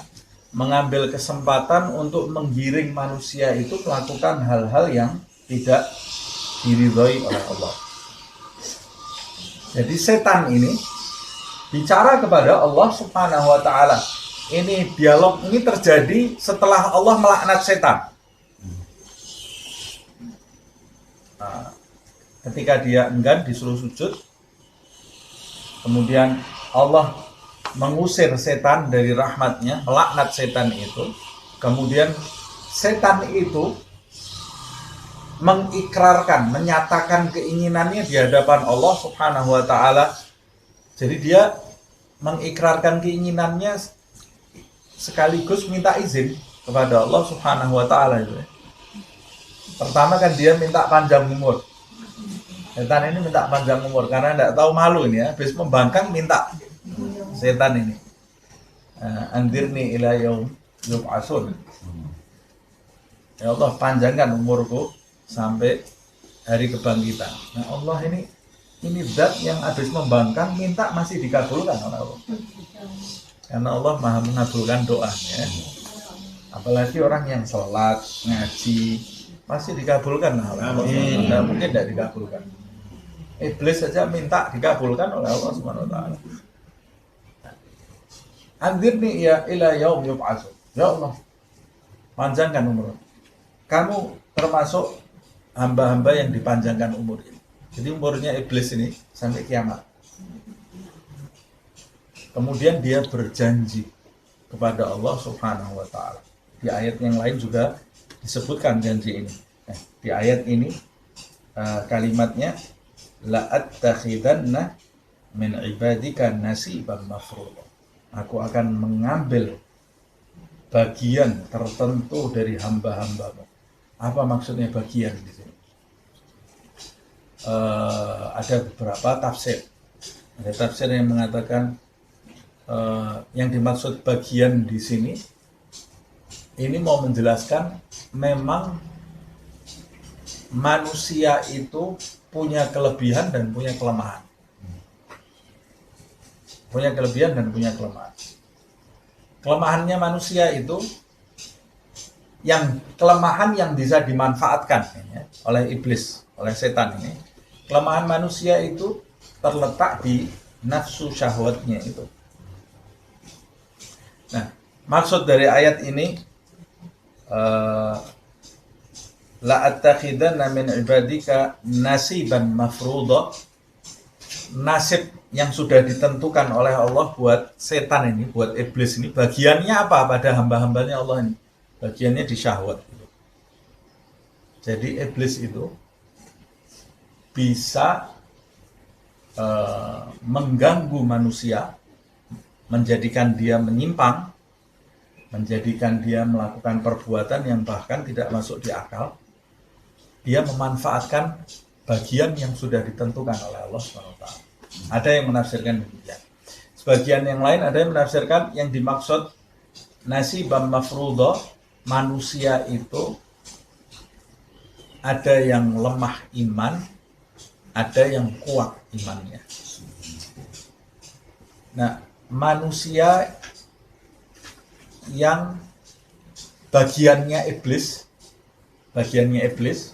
mengambil kesempatan untuk menggiring manusia itu melakukan hal-hal yang tidak diridhoi oleh Allah. Jadi setan ini bicara kepada Allah Subhanahu wa taala. Ini dialog ini terjadi setelah Allah melaknat setan. Nah, ketika dia enggan disuruh sujud, kemudian Allah mengusir setan dari rahmatnya, melaknat setan itu. Kemudian setan itu mengikrarkan, menyatakan keinginannya di hadapan Allah Subhanahu wa taala. Jadi dia mengikrarkan keinginannya sekaligus minta izin kepada Allah Subhanahu wa taala itu. Pertama kan dia minta panjang umur. Setan ini minta panjang umur karena tidak tahu malu ini ya, habis membangkang minta setan ini. Andirni ila yaum yub'atsun. Ya Allah, panjangkan umurku sampai hari kebangkitan. Nah, Allah ini zat yang habis membangkang minta masih dikabulkan oleh Allah. Karena Allah Maha mengabulkan doanya. Apalagi orang yang sholat, ngaji, pasti dikabulkan oleh Allah. Tidak mungkin tidak dikabulkan. Iblis saja minta dikabulkan oleh Allah Subhanahu wa taala. Andirni ya ila yaum yub'atsun. Ya Allah, panjangkan umur. Kamu termasuk hamba-hamba yang dipanjangkan umur ini. Jadi umurnya iblis ini sampai kiamat. Kemudian dia berjanji kepada Allah Subhanahu wa taala. Di ayat yang lain juga disebutkan janji ini. Di ayat ini kalimatnya la attakhidanna min ibadika nasiban mafruḍa. Aku akan mengambil bagian tertentu dari hamba-hambamu. Apa maksudnya bagian di sini? Ada beberapa tafsir. Ada tafsir yang mengatakan yang dimaksud bagian di sini ini mau menjelaskan memang manusia itu punya kelebihan dan punya kelemahan. Punya kelebihan dan punya kelemahan. Kelemahannya manusia itu kelemahan yang bisa dimanfaatkan ya, oleh iblis, oleh setan ini. Kelemahan manusia itu terletak di nafsu syahwatnya itu. Nah, maksud dari ayat ini la attakhidanna min ibadika nasiban mafruḍa, nasib yang sudah ditentukan oleh Allah buat setan ini, buat iblis ini, bagiannya apa pada hamba-hambanya Allah ini? Bagiannya di syahwat. Jadi iblis itu bisa mengganggu manusia, menjadikan dia menyimpang, menjadikan dia melakukan perbuatan yang bahkan tidak masuk di akal. Dia memanfaatkan bagian yang sudah ditentukan oleh Allah SWT. Ada yang menafsirkan demikian. Sebagian yang lain ada yang menafsirkan yang dimaksud nasibam mafruḍa, manusia itu ada yang lemah iman, ada yang kuat imannya. Nah, manusia yang bagiannya iblis,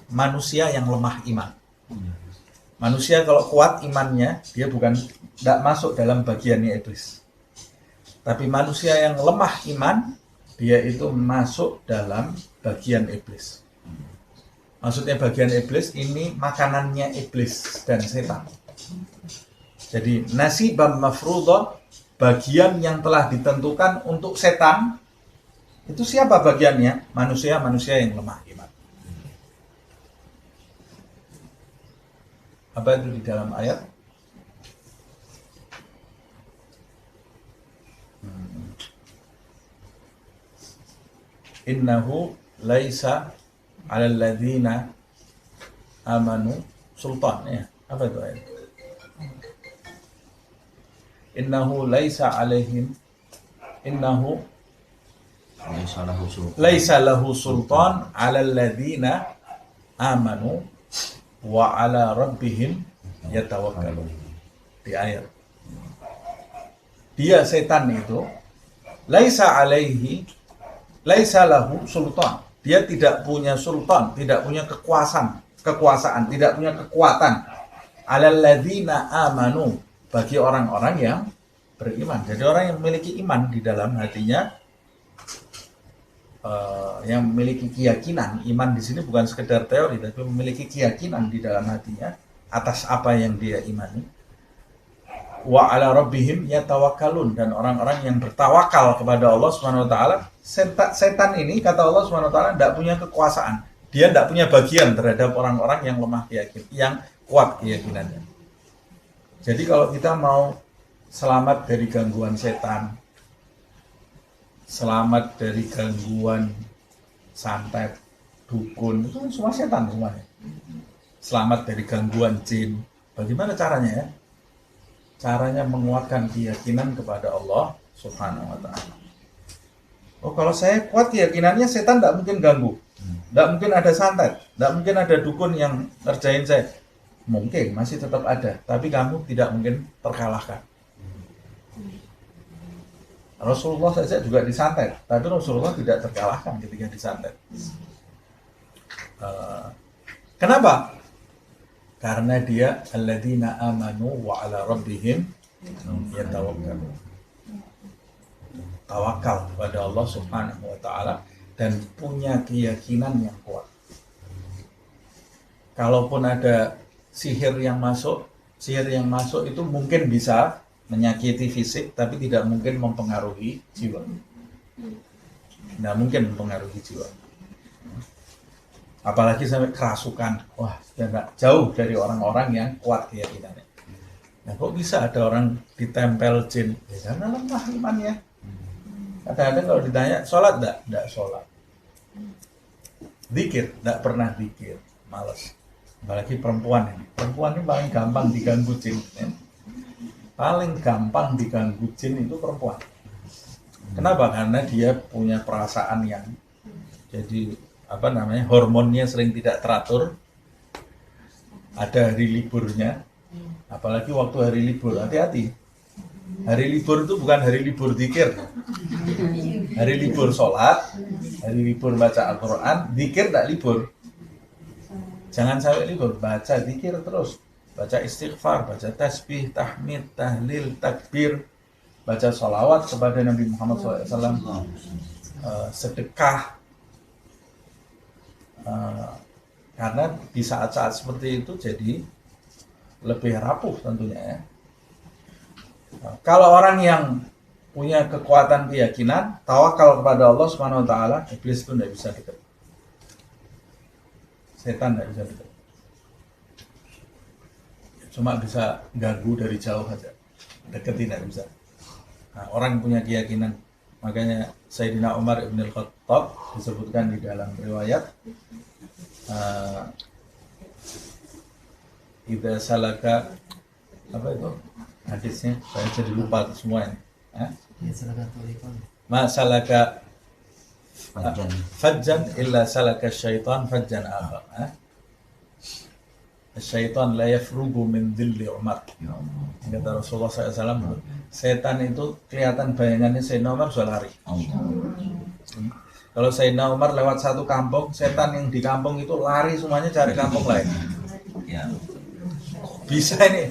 manusia yang lemah iman. Manusia kalau kuat imannya, dia tidak masuk dalam bagiannya iblis. Tapi manusia yang lemah iman, dia itu masuk dalam bagian iblis. Maksudnya bagian iblis ini makanannya iblis dan setan. Jadi nasibam mafruḍa, bagian yang telah ditentukan untuk setan, itu siapa bagiannya? Manusia yang lemah iman. Apa itu di dalam ayat? Innahu laisa 'alal ladzina amanu sultan, ya. Apa itu ayat? Innahu laisa 'alaihim laisa lahu sultan 'alal ladzina amanu wa 'ala rabbihim yatawakkalun. Di ayat. Dia setan itu laisa lahu sultan. Dia tidak punya sultan, tidak punya kekuasaan, tidak punya kekuatan. 'Alal ladzina amanu, bagi orang-orang yang beriman. Jadi orang yang memiliki iman di dalam hatinya, yang memiliki keyakinan. Iman di sini bukan sekedar teori, tapi memiliki keyakinan di dalam hatinya atas apa yang dia imani. Wa 'ala rabbihim yatawakkalun, dan orang-orang yang bertawakal kepada Allah Subhanahu wa taala. Setan ini, kata Allah Subhanahu wa taala, tidak punya kekuasaan. Dia tidak punya bagian terhadap orang-orang yang lemah keyakinan, yang kuat keyakinannya. Jadi kalau kita mau selamat dari gangguan setan, selamat dari gangguan santet, dukun, itu kan semua setan semuanya. Selamat dari gangguan jin. Bagaimana caranya ya? Caranya menguatkan keyakinan kepada Allah Subhanahu wa ta'ala. Oh, kalau saya kuat keyakinannya, setan tidak mungkin ganggu. Tidak mungkin ada santet, tidak mungkin ada dukun yang ngerjain saya. Mungkin, masih tetap ada, tapi kamu tidak mungkin terkalahkan. Rasulullah saja juga disantet, tapi Rasulullah tidak terkalahkan ketika disantet. Kenapa? Karena dia alladzina amanu wa 'ala rabbihim yatawakkalun. Tawakal kepada Allah Subhanahu wa taala dan punya keyakinan yang kuat. Kalaupun ada sihir yang masuk itu mungkin bisa menyakiti fisik, tapi tidak mungkin mempengaruhi jiwa. Tidak mungkin mempengaruhi jiwa. Apalagi sampai kerasukan. Wah, sudah jauh dari orang-orang yang kuat keyakinannya. Nah, kok bisa ada orang ditempel jin? Ya, karena lemah imannya. Kadang-kadang kalau ditanya, sholat enggak? Enggak sholat. Zikir? Enggak pernah zikir. Males. Apalagi perempuan ini. Perempuan ini paling gampang diganggu jin. Ya. paling gampang diganggu jin itu perempuan. Kenapa? Karena dia punya perasaan yang jadi hormonnya sering tidak teratur. Ada hari liburnya, apalagi waktu hari libur, hati-hati. Hari libur itu bukan hari libur zikir, hari libur sholat, hari libur baca Al-Quran. Zikir tak libur, jangan sampai libur, baca zikir terus, baca istighfar, baca tasbih, tahmid, tahlil, takbir, baca sholawat kepada Nabi Muhammad SAW, sedekah. Karena di saat-saat seperti itu jadi lebih rapuh tentunya ya. Kalau orang yang punya kekuatan keyakinan, tawakal kepada Allah Subhanahu wa taala, iblis itu tidak bisa dekat. Setan tidak bisa dekat. Cuma bisa ganggu dari jauh saja. Dekat tidak bisa. Nah, orang yang punya keyakinan, makanya Sayyidina Umar ibn al-Khattab disebutkan di dalam riwayat, idza salaka, apa itu hadisnya, saya jadi lupa semuanya. Ma salaka fajjan illa salaka syaitan fajjan akhar. Syaitan la yafrugu min dhilli Umar. Kata Rasulullah SAW, setan itu kelihatan bayangannya Sayyidina Umar sudah lari. Kalau Sayyidina Umar lewat satu kampung, setan yang di kampung itu lari semuanya cari kampung lain. Bisa ini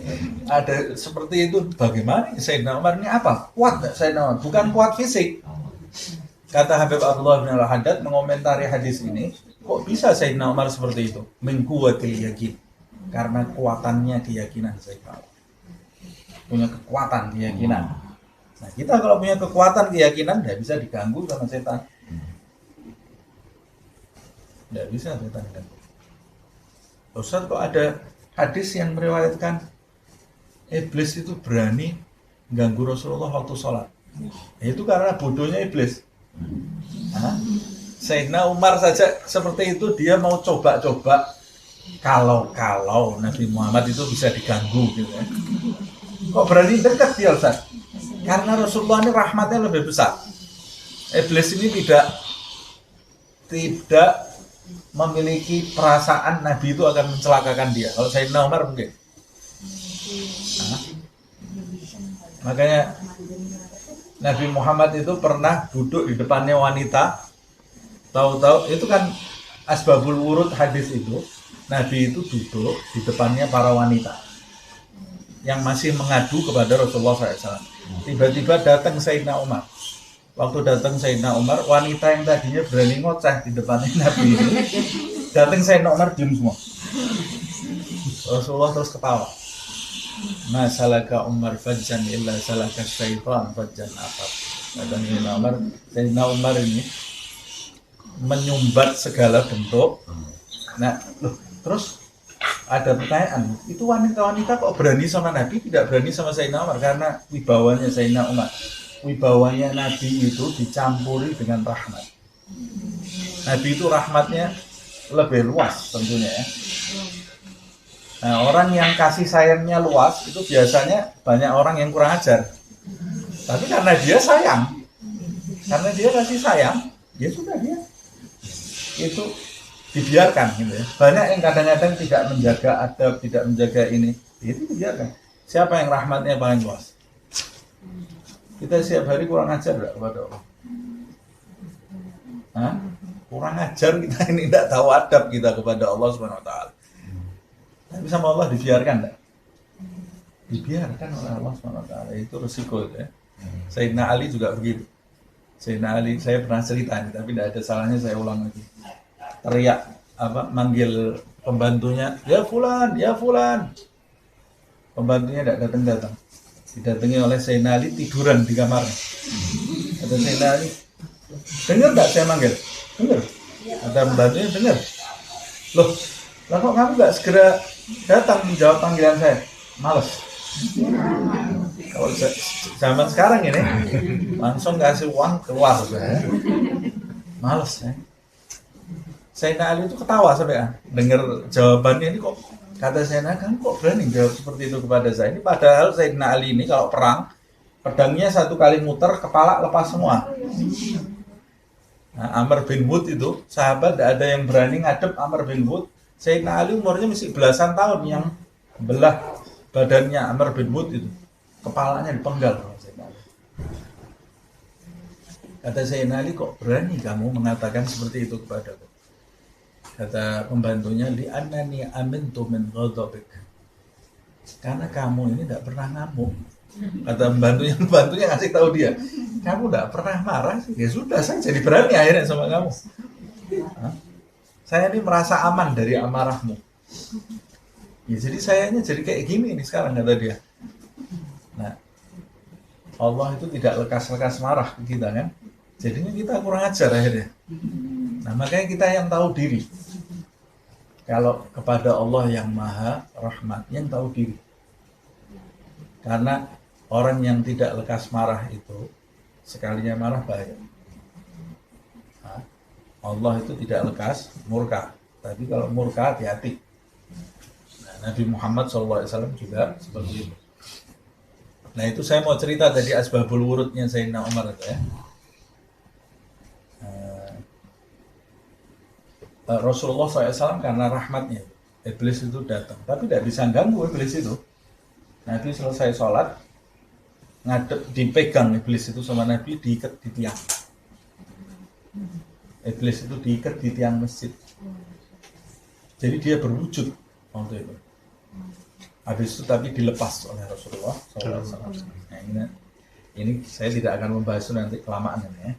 ada seperti itu. Bagaimana Sayyidina Umar ini apa? Kuat gak Sayyidina Umar? Bukan kuat fisik. Kata Habib Abdullah bin Al-Haddad mengomentari hadis ini, kok bisa Sayyidina Umar seperti itu? Min quwwatil yakin. Karena kuatannya keyakinan Sayyidina Umar. Punya kekuatan keyakinan. Nah, kita kalau punya kekuatan keyakinan tidak bisa diganggu sama setan. Tidak bisa setan diganggu. Ustaz, kok ada hadis yang meriwayatkan iblis itu berani ganggu Rasulullah waktu sholat? Itu karena bodohnya iblis. Sayyidina Umar saja seperti itu, dia mau coba-coba kalau Nabi Muhammad itu bisa diganggu gitu ya. Kok berani dekat dia Ustaz? Karena Rasulullah ini rahmatnya lebih besar. Iblis ini tidak memiliki perasaan Nabi itu akan mencelakakan dia. Kalau Sayyidina Umar mungkin. Makanya Nabi Muhammad itu pernah duduk di depannya wanita. Tahu-tahu itu kan asbabul wurud hadis itu. Nabi itu duduk di depannya para wanita yang masih mengadu kepada Rasulullah SAW. Tiba-tiba datang Sayyidina Umar. Waktu datang Sayyidina Umar, wanita yang tadinya berani ngoceh di depannya Nabi ini, datang Sayyidina Umar diam semua. Rasulullah terus ketawa. Ma salaka Umar fajjan illa salaka syaitan fajjan akhar. Kata Sayyidina Umar ini menyumbat segala bentuk. Nah, terus ada pertanyaan, itu wanita-wanita kok berani sama Nabi, tidak berani sama Sayyidina Umar? Karena wibawanya Sayyidina Umar, wibawanya Nabi itu dicampuri dengan rahmat. Nabi itu rahmatnya lebih luas tentunya ya. Nah, orang yang kasih sayangnya luas itu biasanya banyak orang yang kurang ajar. Tapi karena dia sayang, karena dia kasih sayang, ya sudah dia itu dibiarkan gitu ya. Banyak yang kadang-kadang tidak menjaga adab, tidak menjaga ini, itu dibiarkan. Siapa yang rahmatnya paling luas? Kita setiap hari kurang ajar enggak kepada Allah? Kurang ajar kita ini, tidak tahu adab kita kepada Allah Subhanahu wa taala. Tapi sama Allah dibiarkan enggak? Dibiarkan oleh Allah Subhanahu wa taala. Itu resiko itu ya. Sayyidina Ali juga begitu. Sayyidina Ali, saya pernah cerita ini, tapi tidak ada salahnya saya ulang lagi. Teriak manggil pembantunya, ya fulan. Pembantunya tidak datang. Didatangi oleh Sayyidina Ali tiduran di kamarnya. Kata Sayyidina Ali, dengar nggak saya manggil? Dengar. Kata pembantunya, dengar. Loh kok kamu nggak segera datang menjawab panggilan saya? Males. Kalau zaman sekarang ini langsung kasih uang keluar saya. Males ya. Sayyidina Ali itu ketawa sampai dengar jawabannya ini, kok Kata Sayyidina, kamu kok berani jawab seperti itu kepada saya? Ini padahal Sayyidina Ali ini kalau perang, pedangnya satu kali muter, kepala lepas semua. Nah, Amr bin Wud itu, sahabat tidak ada yang berani ngadep Amr bin Wud. Sayyidina Ali umurnya masih belasan tahun, yang belah badannya Amr bin Wud itu, kepalanya dipenggal. Kata Sayyidina Ali, kok berani kamu mengatakan seperti itu kepadaku? Kata pembantunya, li'annani amintu min ghadabik. Karena kamu ini tidak pernah ngamuk. Kata pembantunya ngasih tahu dia, kamu tidak pernah marah sih. Ya sudah, saya jadi berani akhirnya sama kamu. Hah? Saya ini merasa aman dari amarahmu. Ya jadi sayanya jadi kayak gini nih sekarang, kata dia. Nah, Allah itu tidak lekas-lekas marah ke kita kan. Jadinya kita kurang ajar akhirnya. Nah, makanya kita yang tahu diri. Kalau kepada Allah yang maha rahmat, yang tahu diri. Karena orang yang tidak lekas marah itu, sekalinya marah bahaya. Nah, Allah itu tidak lekas murka. Tapi kalau murka hati-hati. Nah, Nabi Muhammad SAW juga seperti itu. Nah, itu saya mau cerita tadi asbabul wurudnya Sayyidina Umar itu ya. Rasulullah SAW karena rahmatnya iblis itu datang, tapi tidak bisa ganggu iblis itu. Nabi selesai sholat, ngadep, dipegang iblis itu sama Nabi, diikat di tiang. Iblis itu diikat di tiang masjid. Jadi dia berwujud waktu itu. Habis itu tapi dilepas oleh Rasulullah SAW. Nah, ini saya tidak akan membahas itu nanti kelamaan ini ya.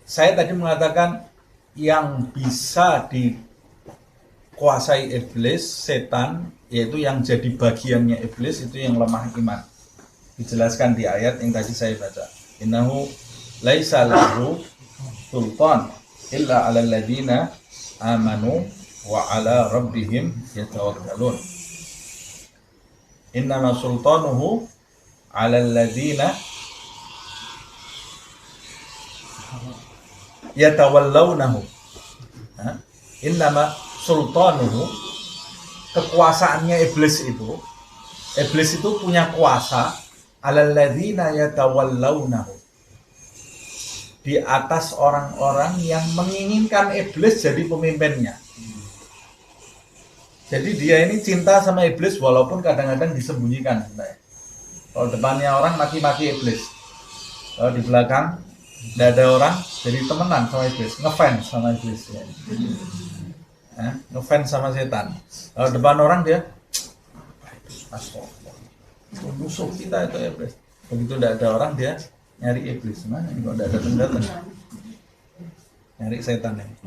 Saya tadi mengatakan yang bisa dikuasai iblis, setan, yaitu yang jadi bagiannya iblis itu yang lemah iman. Dijelaskan di ayat yang tadi saya baca. Innahu laisa lahu sultan illa 'alal ladzina amanu wa 'ala rabbihim yatawakkalun. Innama sultanuhu 'alal ladzina yatawallawnahu. Innama sultanuhu, kekuasaannya iblis itu punya kuasa alal ladzina yatawallawnahu, di atas orang-orang yang menginginkan iblis jadi pemimpinnya. Jadi dia ini cinta sama iblis walaupun kadang-kadang disembunyikan. Kalau depannya orang maki-maki iblis, kalau di belakang tidak ada orang, jadi temenan sama iblis, ngefans sama iblis ya. Ngefans sama setan. Kalau depan orang dia astagfirullah, musuh kita itu iblis. Begitu tidak ada orang dia nyari iblis. Mana ini kok tidak datang-datang, nyari setan ini.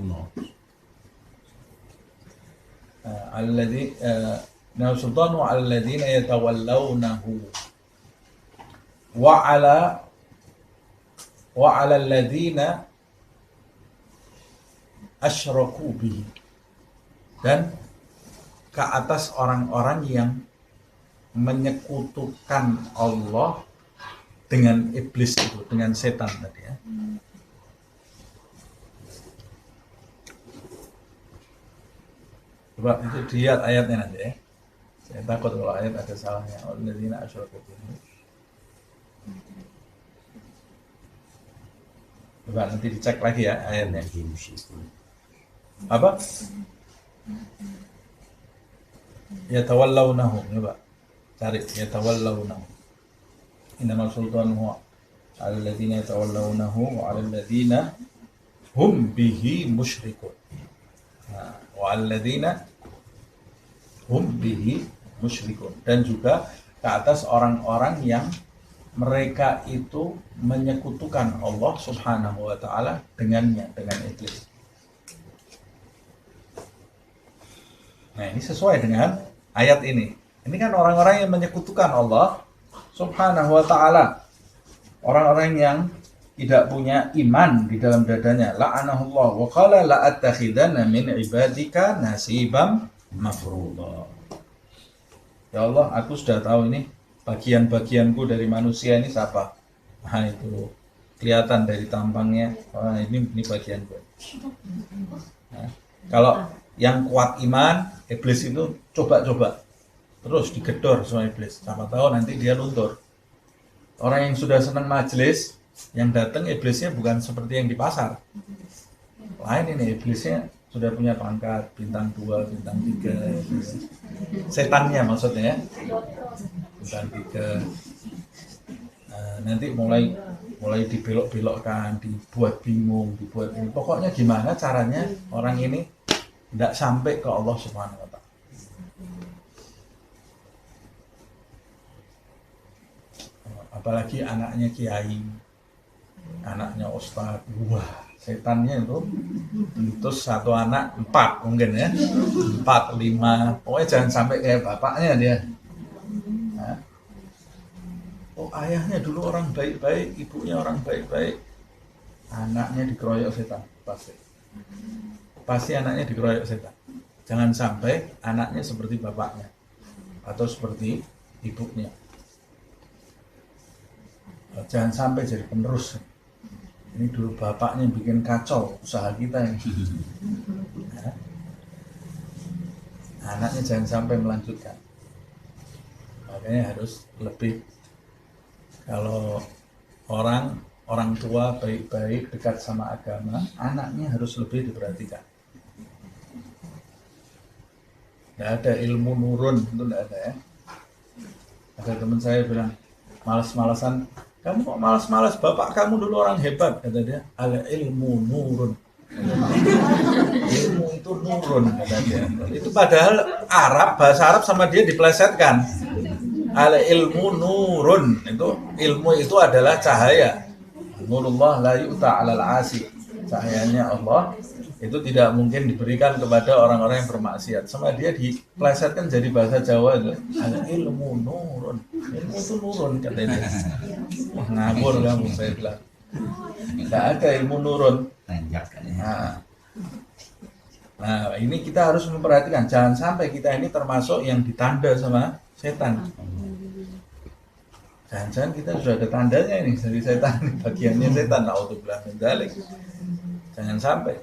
Alladzi sultanu alladzina yatawallawnahu wa 'ala alladzina asyraku bihi, dan ke atas orang-orang yang menyekutukan Allah dengan iblis itu, dengan setan tadi ya. Coba itu lihat ayatnya nanti ya. Saya takut kalau ayat ada salahnya. Alladzina asyraku bihi. Coba nanti dicek lagi ya ayatnya. Apa? Yatawallawnahu. Coba cari yatawallawnahu. Innamal sultanuhu 'alal ladzina yatawallawnahu wa 'alal ladzina hum bihi musyrikun. Wa 'alal ladzina hum bihi musyrikun, dan juga ke atas orang-orang yang mereka itu menyekutukan Allah Subhanahu wa ta'ala dengannya, dengan iblis. Nah, ini sesuai dengan ayat ini. Ini kan orang-orang yang menyekutukan Allah Subhanahu wa ta'ala. Orang-orang yang tidak punya iman di dalam dadanya. La'anahullah wa qala la'attakhidana min ibadika nasibam mafruḍa. Ya Allah, aku sudah tahu ini bagian-bagianku dari manusia ini siapa? Nah itu kelihatan dari tampangnya, oh, ini bagian gue. Nah, kalau yang kuat iman, iblis itu coba-coba terus digedor sama iblis. Siapa tahu nanti dia luntur. Orang yang sudah senang majelis, yang datang iblisnya bukan seperti yang di pasar. Lain ini, iblisnya sudah punya pangkat bintang 2, bintang 3. Setannya maksudnya ya. Bintang 3. Nah, nanti mulai dibelok-belokkan, dibuat bingung, dibuat ini. Pokoknya gimana caranya orang ini tidak sampai ke Allah Subhanahu wa Ta'ala. Apalagi anaknya kiai, anaknya ustadz, wah setannya itu terus satu anak 4 mungkin ya, 4, 5, pokoknya jangan sampai kayak bapaknya dia. Nah, oh ayahnya dulu orang baik-baik, ibunya orang baik-baik, anaknya dikeroyok setan, pasti anaknya dikeroyok setan. Jangan sampai anaknya seperti bapaknya atau seperti ibunya. Jangan sampai jadi penerus. Ini dulu bapaknya bikin kacau usaha kita ini. Nah, anaknya jangan sampai melanjutkan. Makanya harus lebih, kalau orang tua baik-baik dekat sama agama, anaknya harus lebih diperhatikan. Tidak ada ilmu nurun, itu tidak ada ya. Ada teman saya bilang, malas-malasan, kamu kok malas-malas, bapak kamu dulu orang hebat, kata dia. Al ilmu nurun. Ilmu itu nurun, kata dia. Itu padahal bahasa Arab sama dia diplesetkan. Al ilmu nurun, ilmu itu adalah cahaya. Nurullah la yu'ta 'alal 'asi. Cahayanya Allah itu tidak mungkin diberikan kepada orang-orang yang bermaksiat. Sama dia diplesetkan jadi bahasa Jawa itu. Al ilmu nurun. Ilmu itu nurun, kata dia. Wah, ngabur kamu, saya bilang. Tidak ada ilmu nurun. Nah, ini kita harus memperhatikan. Jangan sampai kita ini termasuk yang ditanda sama setan. Jangan-jangan kita sudah ada tandanya ini dari setan. Bagiannya setan. Na'udzubillah min dzalik. Jangan sampai.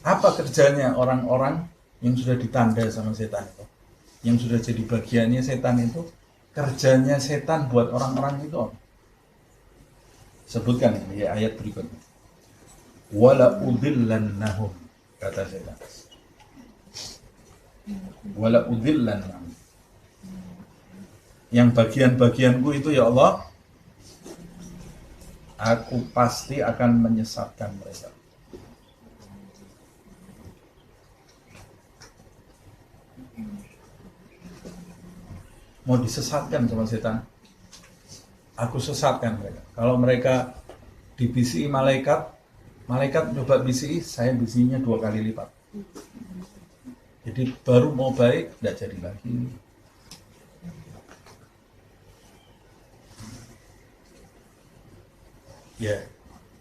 Apa kerjanya orang-orang yang sudah ditanda sama setan itu? Yang sudah jadi bagiannya setan itu? Kerjanya setan buat orang-orang itu. Sebutkan ini ayat berikutnya. Wala udillannahum, kata setan. Wala udillannahum. Yang bagian-bagianku itu ya Allah, aku pasti akan menyesatkan mereka. Mau disesatkan sama setan, aku sesatkan mereka. Kalau mereka dibisiki malaikat coba bisiki, saya bisikinya 2 kali lipat. Jadi baru mau baik, tidak jadi lagi. Ya,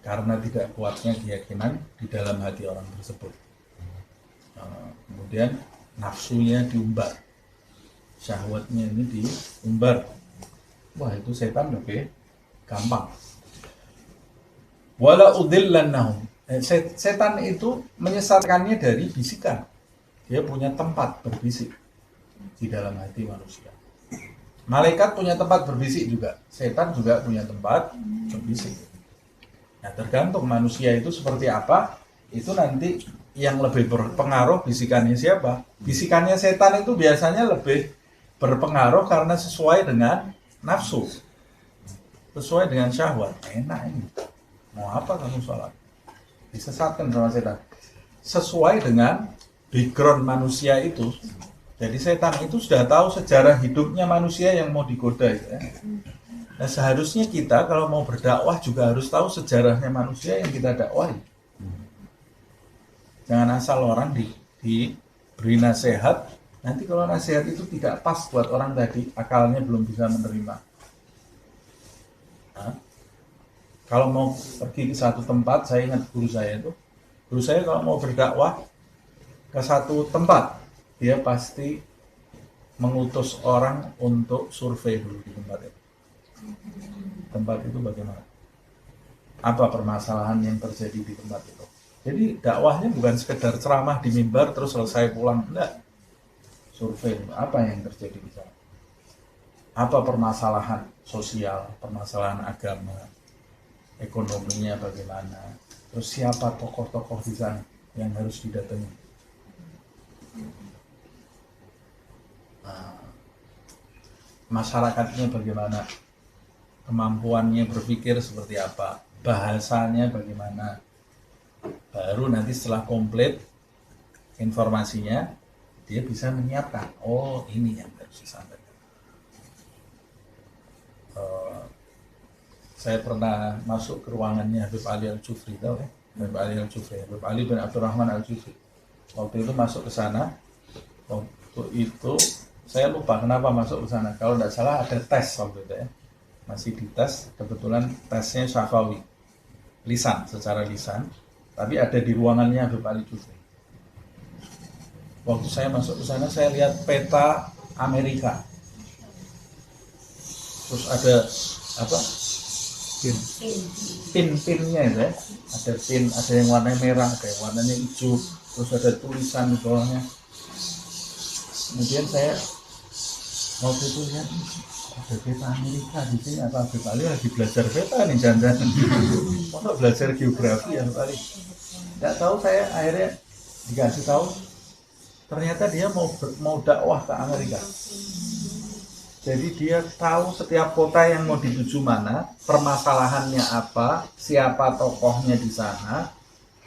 karena tidak kuatnya keyakinan di dalam hati orang tersebut. Kemudian nafsunya diumbar, syahwatnya ini diumbar. Wah, itu setan lebih gampang. Wala udillannahum. Setan itu menyesatkannya dari bisikan. Dia punya tempat berbisik di dalam hati manusia. Malaikat punya tempat berbisik juga. Setan juga punya tempat berbisik. Nah, tergantung manusia itu seperti apa, itu nanti yang lebih berpengaruh bisikannya siapa. Bisikannya setan itu biasanya lebih berpengaruh karena sesuai dengan nafsu, sesuai dengan syahwat. Enak ini, mau apa kamu sholat? Disesatkan sama setan. Sesuai dengan background manusia itu. Jadi setan itu sudah tahu sejarah hidupnya manusia yang mau digoda ya. Nah, seharusnya kita kalau mau berdakwah juga harus tahu sejarahnya manusia yang kita dakwahi. Jangan asal orang diberi nasihat, nanti kalau nasihat itu tidak pas buat orang tadi, akalnya belum bisa menerima. Nah, kalau mau pergi ke satu tempat, saya ingat guru saya kalau mau berdakwah ke satu tempat, dia pasti mengutus orang untuk survei dulu di tempat itu. Tempat itu bagaimana? apa permasalahan yang terjadi di tempat itu. Jadi dakwahnya bukan sekedar ceramah di mimbar terus selesai pulang, enggak. Survei apa yang terjadi di sana, apa permasalahan sosial, permasalahan agama, ekonominya bagaimana, terus siapa tokoh-tokoh di sana yang harus didatangi. Masyarakatnya bagaimana, kemampuannya berpikir seperti apa, bahasanya bagaimana. Baru nanti setelah komplit informasinya, dia bisa menyiapkan, oh ini yang harus disampaikan. Saya pernah masuk ke ruangannya Habib Ali Al-Jufri, tahu ya? Habib Ali Al-Jufri, Habib Ali bin Abdurrahman Al-Jufri. Waktu itu masuk ke sana, waktu itu saya lupa kenapa masuk ke sana. Kalau tidak salah ada tes waktu itu ya, masih dites. Kebetulan tesnya syafawi, lisan, secara lisan. Tapi ada di ruangannya Habib Ali Jufri. Waktu saya masuk ke sana, saya lihat peta Amerika. Terus ada apa? Pin-pinnya itu ya. Ada pin, ada yang warnanya merah, ada yang warnanya hijau. Terus ada tulisan di bawahnya. Kemudian saya waktu itu lihat ada peta Amerika di sini. Apa Habib Ali lagi belajar peta nih, jangan-jangan. Mau belajar geografi ya Habib Ali. Tidak tahu, saya akhirnya dikasih tahu ternyata dia mau dakwah ke Amerika. Jadi dia tahu setiap kota yang mau dituju mana, permasalahannya apa, siapa tokohnya di sana,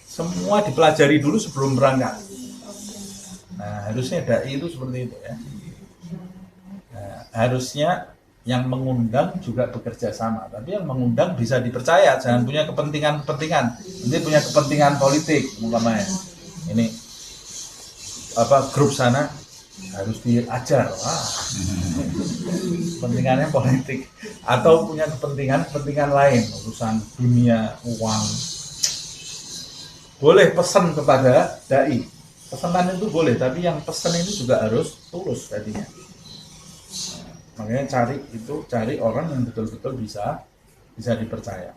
semua dipelajari dulu sebelum berangkat. Nah, harusnya dai itu seperti itu ya. Nah, harusnya yang mengundang juga bekerja sama, tapi yang mengundang bisa dipercaya, jangan punya kepentingan-kepentingan. Nanti punya kepentingan politik, umpamanya. Ini apa grup sana harus diajar, kepentingannya politik, atau punya kepentingan lain, urusan dunia, uang. Boleh pesan kepada dai, pesanan itu boleh, tapi yang pesan ini juga harus tulus tadinya. Makanya cari orang yang betul-betul bisa dipercaya.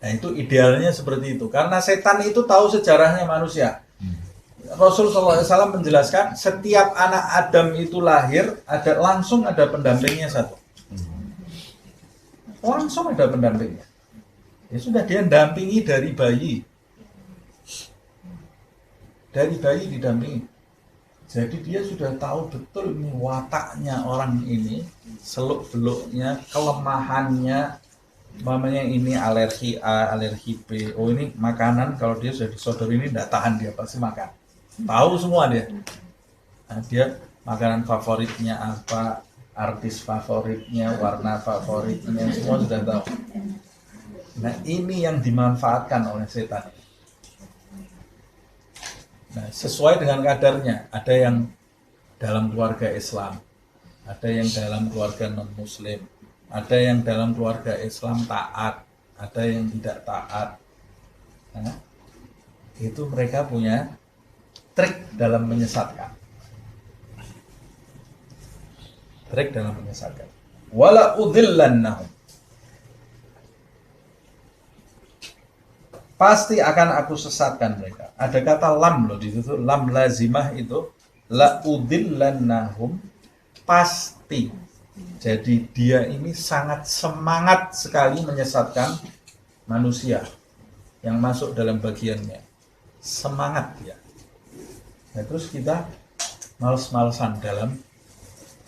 Nah, itu idealnya seperti itu, karena setan itu tahu sejarahnya manusia. Rasul SAW menjelaskan setiap anak Adam itu lahir langsung ada pendampingnya satu. Langsung ada pendampingnya. Ya sudah, dia dampingi dari bayi. Dari bayi didampingi. Jadi dia sudah tahu betul ini wataknya orang ini, seluk-beluknya, kelemahannya, mamanya ini alergi A, alergi B. Oh ini makanan kalau dia sudah disodori ini tidak tahan, dia pasti makan. Tahu semua dia. Nah, dia makanan favoritnya apa, artis favoritnya, warna favoritnya, semua sudah tahu. Nah ini yang dimanfaatkan oleh setan. Nah, sesuai dengan kadarnya, ada yang dalam keluarga Islam, ada yang dalam keluarga non-Muslim, ada yang dalam keluarga Islam taat, ada yang tidak taat. Nah, itu mereka punya trik dalam menyesatkan. Trik dalam menyesatkan. Wala udhillannahum. Pasti akan aku sesatkan mereka. Ada kata lam loh di situ, lam lazimah itu, la udhillannahum, pasti. Jadi dia ini sangat semangat sekali menyesatkan manusia yang masuk dalam bagiannya. Semangat dia. Nah, terus kita males-malesan dalam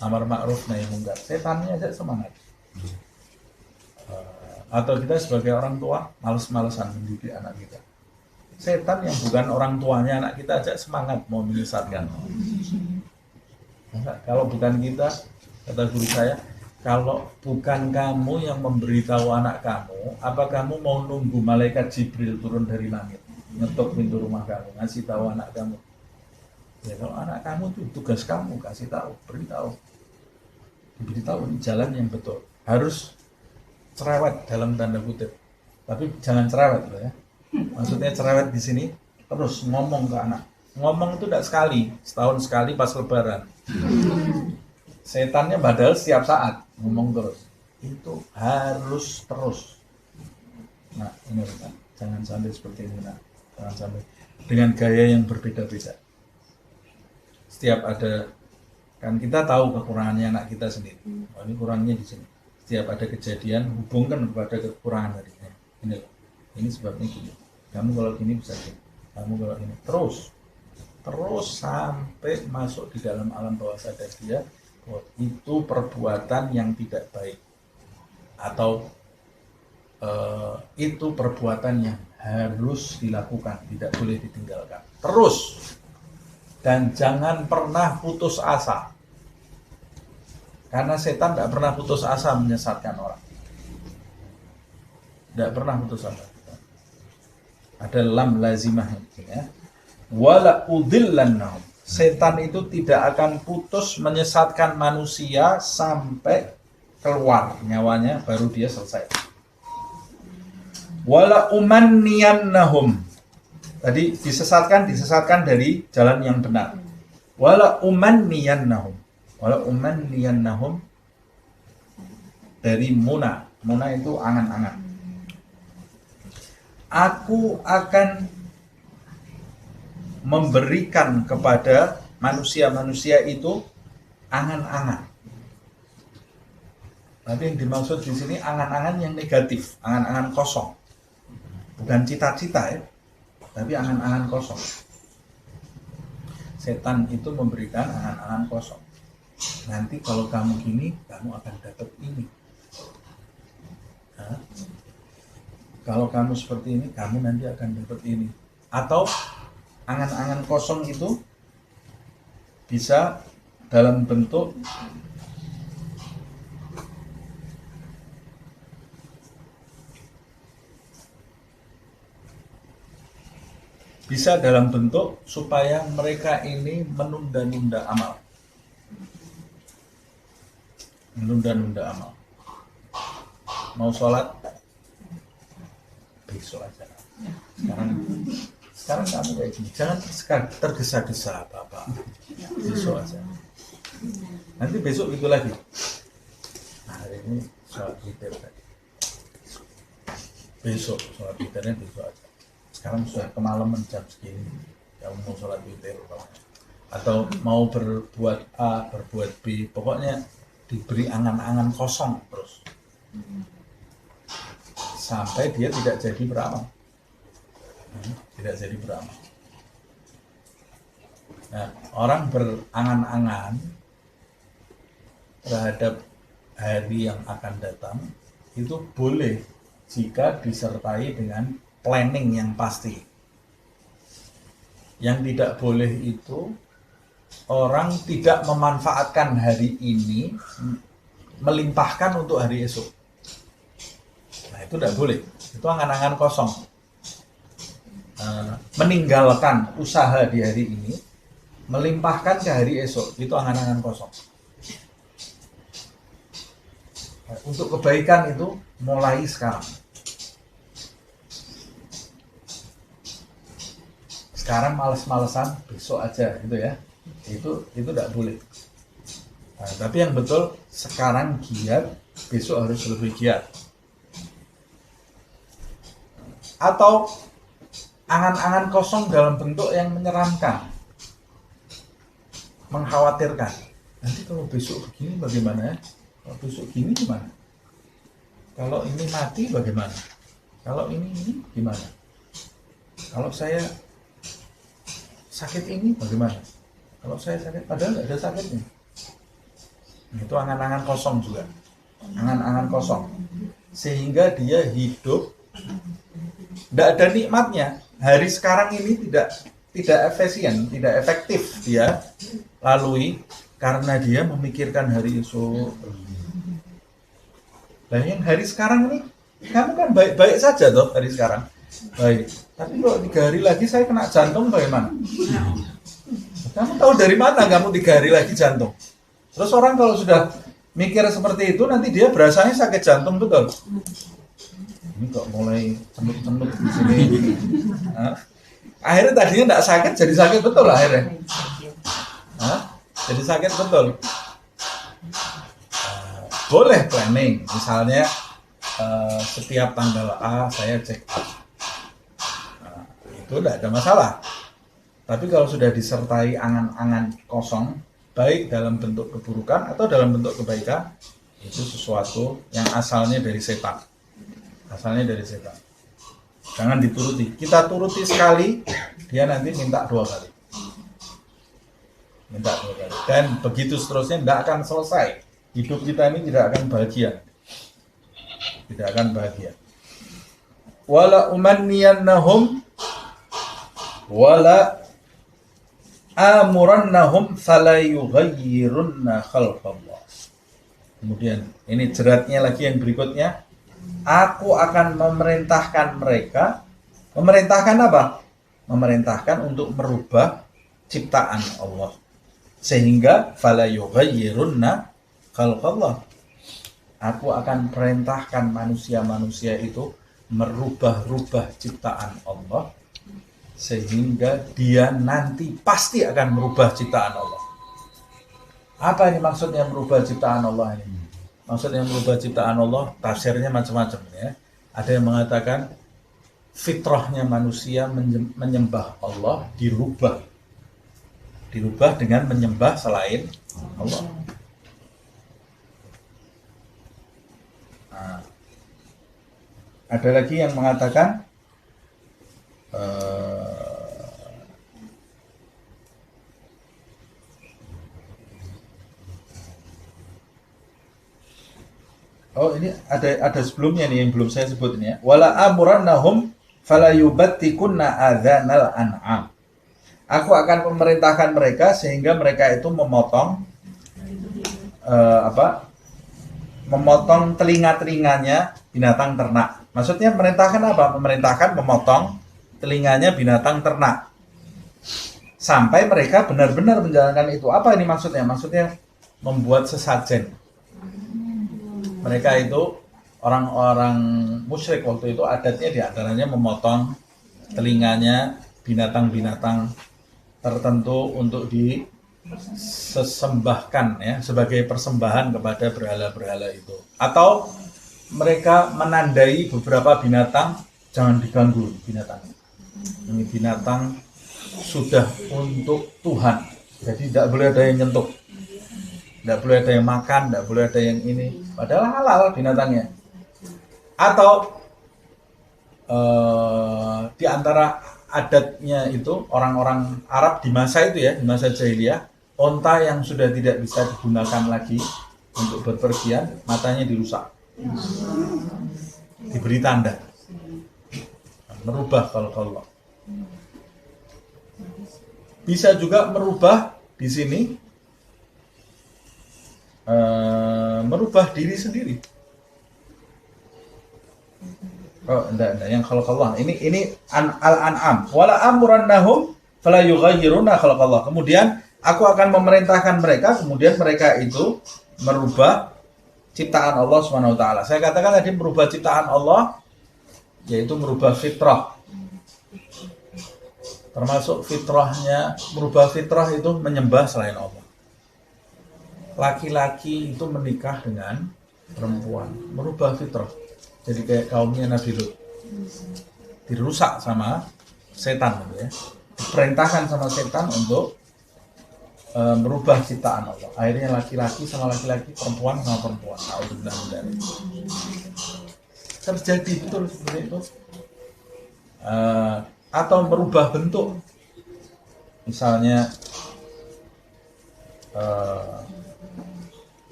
amar ma'ruf nahi munkar. Setannya aja semangat. Atau kita sebagai orang tua males-malesan mendidik anak kita. Setan yang bukan orang tuanya anak kita aja semangat mau menyesatkan. Nah, kalau bukan kita, kata guru saya, kalau bukan kamu yang memberitahu anak kamu, apa kamu mau nunggu malaikat Jibril turun dari langit, ngetok pintu rumah kamu, ngasih tahu anak kamu? Ya kalau anak kamu itu tugas kamu, kasih tahu, beritahu. Diberitahu ini jalan yang betul. Harus cerewet dalam tanda kutip, tapi jangan cerewet loh ya. Maksudnya cerewet di sini terus ngomong ke anak. Ngomong itu tidak sekali, setahun sekali pas lebaran. Setannya padahal setiap saat ngomong terus. Itu harus terus. Nah, ini Pak, jangan sampai seperti ini, nah. Jangan sampai dengan gaya yang berbeda-beda. Setiap ada, kan kita tahu kekurangannya anak kita sendiri. Oh, ini kurangnya di sini. Setiap ada kejadian, hubungkan kepada kekurangan tadinya. Ini sebabnya gini. Kamu kalau gini bisa gini. Kamu kalau ini terus sampai masuk di dalam alam bawah sadar dia. Oh, itu perbuatan yang tidak baik. Atau itu perbuatan yang harus dilakukan, tidak boleh ditinggalkan. Terus, dan jangan pernah putus asa, karena setan tidak pernah putus asa menyesatkan orang. Tidak pernah putus asa. Ada lam lazimah ya. Wala udillannahum. Setan itu tidak akan putus menyesatkan manusia sampai keluar nyawanya, baru dia selesai. Wala umanniyannahum. Tadi disesatkan dari jalan yang benar. Wala umanniyannahum. Wala umanniyannahum dari muna. Muna itu angan-angan. Aku akan memberikan kepada manusia-manusia itu angan-angan. Tapi yang dimaksud di sini angan-angan yang negatif, angan-angan kosong. Bukan cita-cita ya, tapi angan-angan kosong. Setan itu memberikan angan-angan kosong. Nanti kalau kamu gini, kamu akan dapat ini. Nah, kalau kamu seperti ini, kamu nanti akan dapat ini. Atau angan-angan kosong itu bisa dalam bentuk supaya mereka ini menunda-nunda amal. Menunda-nunda amal. Mau sholat? Besok aja. Sekarang kamu kayak gini. Jangan tergesa-gesa apa-apa. Besok aja. Nanti besok itu lagi. Nah, hari ini sholat witir tadi. Besok sholat witirnya besok aja. Sekarang sudah kemalaman jam segini, kamu mau sholat witir atau mau berbuat A, berbuat B, pokoknya diberi angan-angan kosong terus sampai dia tidak jadi beramal. Tidak jadi beramal. Nah, orang berangan-angan terhadap hari yang akan datang itu boleh jika disertai dengan planning yang pasti. Yang tidak boleh itu orang tidak memanfaatkan hari ini melimpahkan untuk hari esok. Nah, itu tidak boleh. Itu angan-angan kosong. Meninggalkan usaha di hari ini melimpahkan ke hari esok, itu angan-angan kosong. Untuk kebaikan itu mulai sekarang. Sekarang males-malesan, besok aja gitu ya. Itu tidak boleh. Nah, tapi yang betul sekarang giat, besok harus lebih giat. Atau angan-angan kosong dalam bentuk yang menyeramkan, mengkhawatirkan. Nanti kalau besok begini bagaimana? Kalau besok gini gimana? Kalau ini mati bagaimana? Kalau ini gimana? Kalau saya sakit ini bagaimana? Kalau saya sakit, padahal nggak ada sakitnya. Itu angan-angan kosong juga. Angan-angan kosong. Sehingga dia hidup tidak ada nikmatnya. Hari sekarang ini tidak efisien, tidak efektif dia lalui karena dia memikirkan hari esok. Nah, yang hari sekarang ini kamu kan baik-baik saja toh hari sekarang. Baik. Tapi kalau 3 hari lagi saya kena jantung bagaimana? Kamu tahu dari mana kamu 3 hari lagi jantung? Terus orang kalau sudah mikir seperti itu nanti dia berasanya sakit jantung betul. Ini kok mulai cenut-cenut di sini. Nah, akhirnya tadinya tidak sakit jadi sakit betul akhirnya. Jadi sakit betul. Boleh planning, misalnya setiap tanggal A saya check up. Nah, itu tidak ada masalah. Tapi kalau sudah disertai angan-angan kosong, baik dalam bentuk keburukan atau dalam bentuk kebaikan, itu sesuatu yang asalnya dari setan. Asalnya dari setan. Jangan dituruti. Kita turuti sekali, dia nanti minta 2 kali. Minta 2 kali. Dan begitu seterusnya tidak akan selesai. Hidup kita ini tidak akan bahagia. Tidak akan bahagia. Wala umanniyannahum wala amurannahum fala yughayyirunna khalqallah. Kemudian ini jeratnya lagi yang berikutnya. Aku akan memerintahkan mereka. Memerintahkan apa? Memerintahkan untuk merubah ciptaan Allah. Sehingga fala yughayyirunna khalqallah. Aku akan perintahkan manusia-manusia itu merubah-rubah ciptaan Allah sehingga dia nanti pasti akan merubah ciptaan Allah. Apa ini maksudnya merubah ciptaan Allah ini? Maksudnya merubah ciptaan Allah, tafsirnya macam-macam ya. Ada yang mengatakan fitrahnya manusia menyembah Allah dirubah dengan menyembah selain Allah. Nah, ada lagi yang mengatakan oh ini ada sebelumnya nih yang belum saya sebut ini ya. Wala amurannahum fala yubattikunna adzanal an'am. Aku akan memerintahkan mereka sehingga mereka itu memotong memotong telinga-telinganya binatang ternak. Maksudnya memerintahkan apa? Memerintahkan memotong telinganya binatang ternak. Sampai mereka benar-benar menjalankan itu. Apa ini maksudnya? Maksudnya membuat sesajen. Mereka itu orang-orang musyrik waktu itu adatnya diantaranya memotong telinganya binatang-binatang tertentu untuk disembahkan ya sebagai persembahan kepada berhala-berhala itu. Atau mereka menandai beberapa binatang jangan diganggu binatang. Ini binatang sudah untuk Tuhan. Jadi tidak boleh ada yang nyentuh. Tidak boleh ada yang makan, tidak boleh ada yang ini. Padahal halal binatangnya. Atau di antara adatnya itu orang-orang Arab di masa itu ya, di masa jahiliyah, onta yang sudah tidak bisa digunakan lagi untuk berpergian, matanya dirusak. Diberi tanda. Merubah kalau bisa juga merubah di sini. Merubah diri sendiri. Oh, enggak. Yang khalqallah. Ini al-an'am. Wala amurannahum fala yughayyiruna khalqallah. Kemudian aku akan memerintahkan mereka, kemudian mereka itu merubah ciptaan Allah Subhanahu wa taala. Saya katakan tadi merubah ciptaan Allah yaitu merubah fitrah. Termasuk fitrahnya, merubah fitrah itu menyembah selain Allah. Laki-laki itu menikah dengan perempuan, merubah fitrah. Jadi kayak kaumnya Nabi Lut, dirusak sama setan, gitu ya. Diperintahkan sama setan untuk merubah ciptaan Allah. Akhirnya laki-laki sama laki-laki, perempuan sama perempuan. Alhamdulillah. Terjadi betul seperti itu. Atau merubah bentuk, misalnya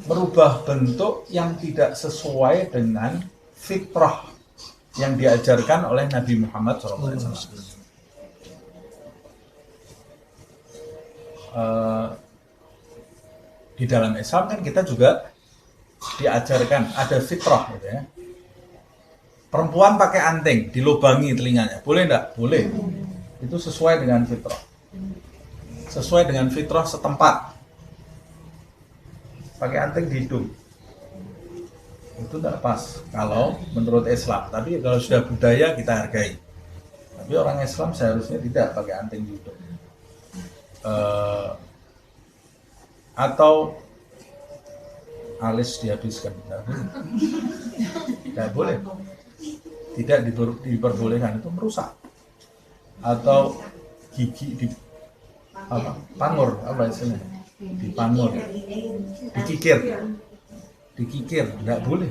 merubah bentuk yang tidak sesuai dengan fitrah yang diajarkan oleh Nabi Muhammad SAW. Di dalam Islam kan kita juga diajarkan ada fitrah, gitu ya. Perempuan pakai anting, dilubangi telinganya, boleh enggak? Boleh. Itu sesuai dengan fitrah. Sesuai dengan fitrah setempat. Pakai anting di hidung itu tidak pas kalau menurut Islam, tapi kalau sudah budaya kita hargai. Tapi orang Islam seharusnya tidak pakai anting di hidung. Atau alis dihabiskan. Tidak boleh. Tidak diperbolehkan, itu merusak. Atau gigi di pangur, apa istilahnya? Dipangur, dikikir, tidak boleh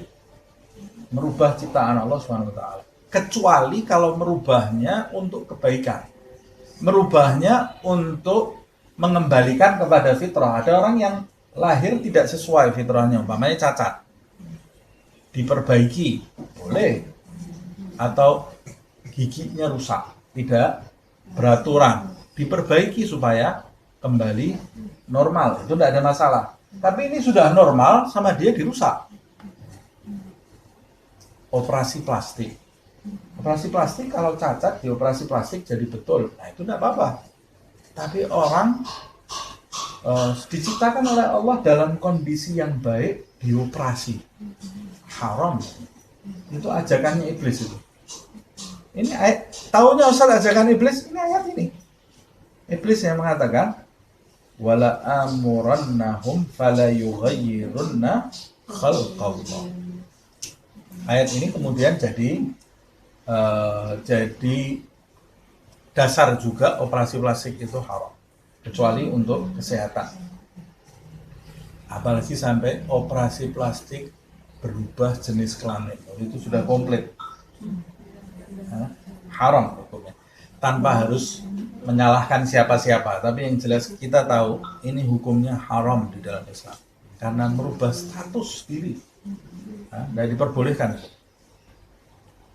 merubah ciptaan Allah SWT. Kecuali kalau merubahnya untuk kebaikan, merubahnya untuk mengembalikan kepada fitrah. Ada orang yang lahir tidak sesuai fitrahnya, umpamanya cacat, diperbaiki, boleh. Atau giginya rusak, tidak beraturan, diperbaiki supaya kembali normal, itu tidak ada masalah. Tapi ini sudah normal, sama dia dirusak. Operasi plastik kalau cacat dioperasi plastik jadi betul, nah itu tidak apa-apa. Tapi orang diciptakan oleh Allah dalam kondisi yang baik, dioperasi, haram. Itu ajakannya iblis itu. Ini ayat, tahunya Ustaz ajakan iblis, ini ayat ini. Iblis yang mengatakan, wala amurannahum fala yughayyirunna khalqallah. Ayat ini kemudian jadi dasar juga operasi plastik itu haram, kecuali untuk kesehatan. Apalagi sampai operasi plastik berubah jenis kelamin, itu sudah komplit. Haram hukumnya, tanpa harus menyalahkan siapa-siapa, tapi yang jelas kita tahu ini hukumnya haram di dalam Islam karena merubah status diri, tidak diperbolehkan.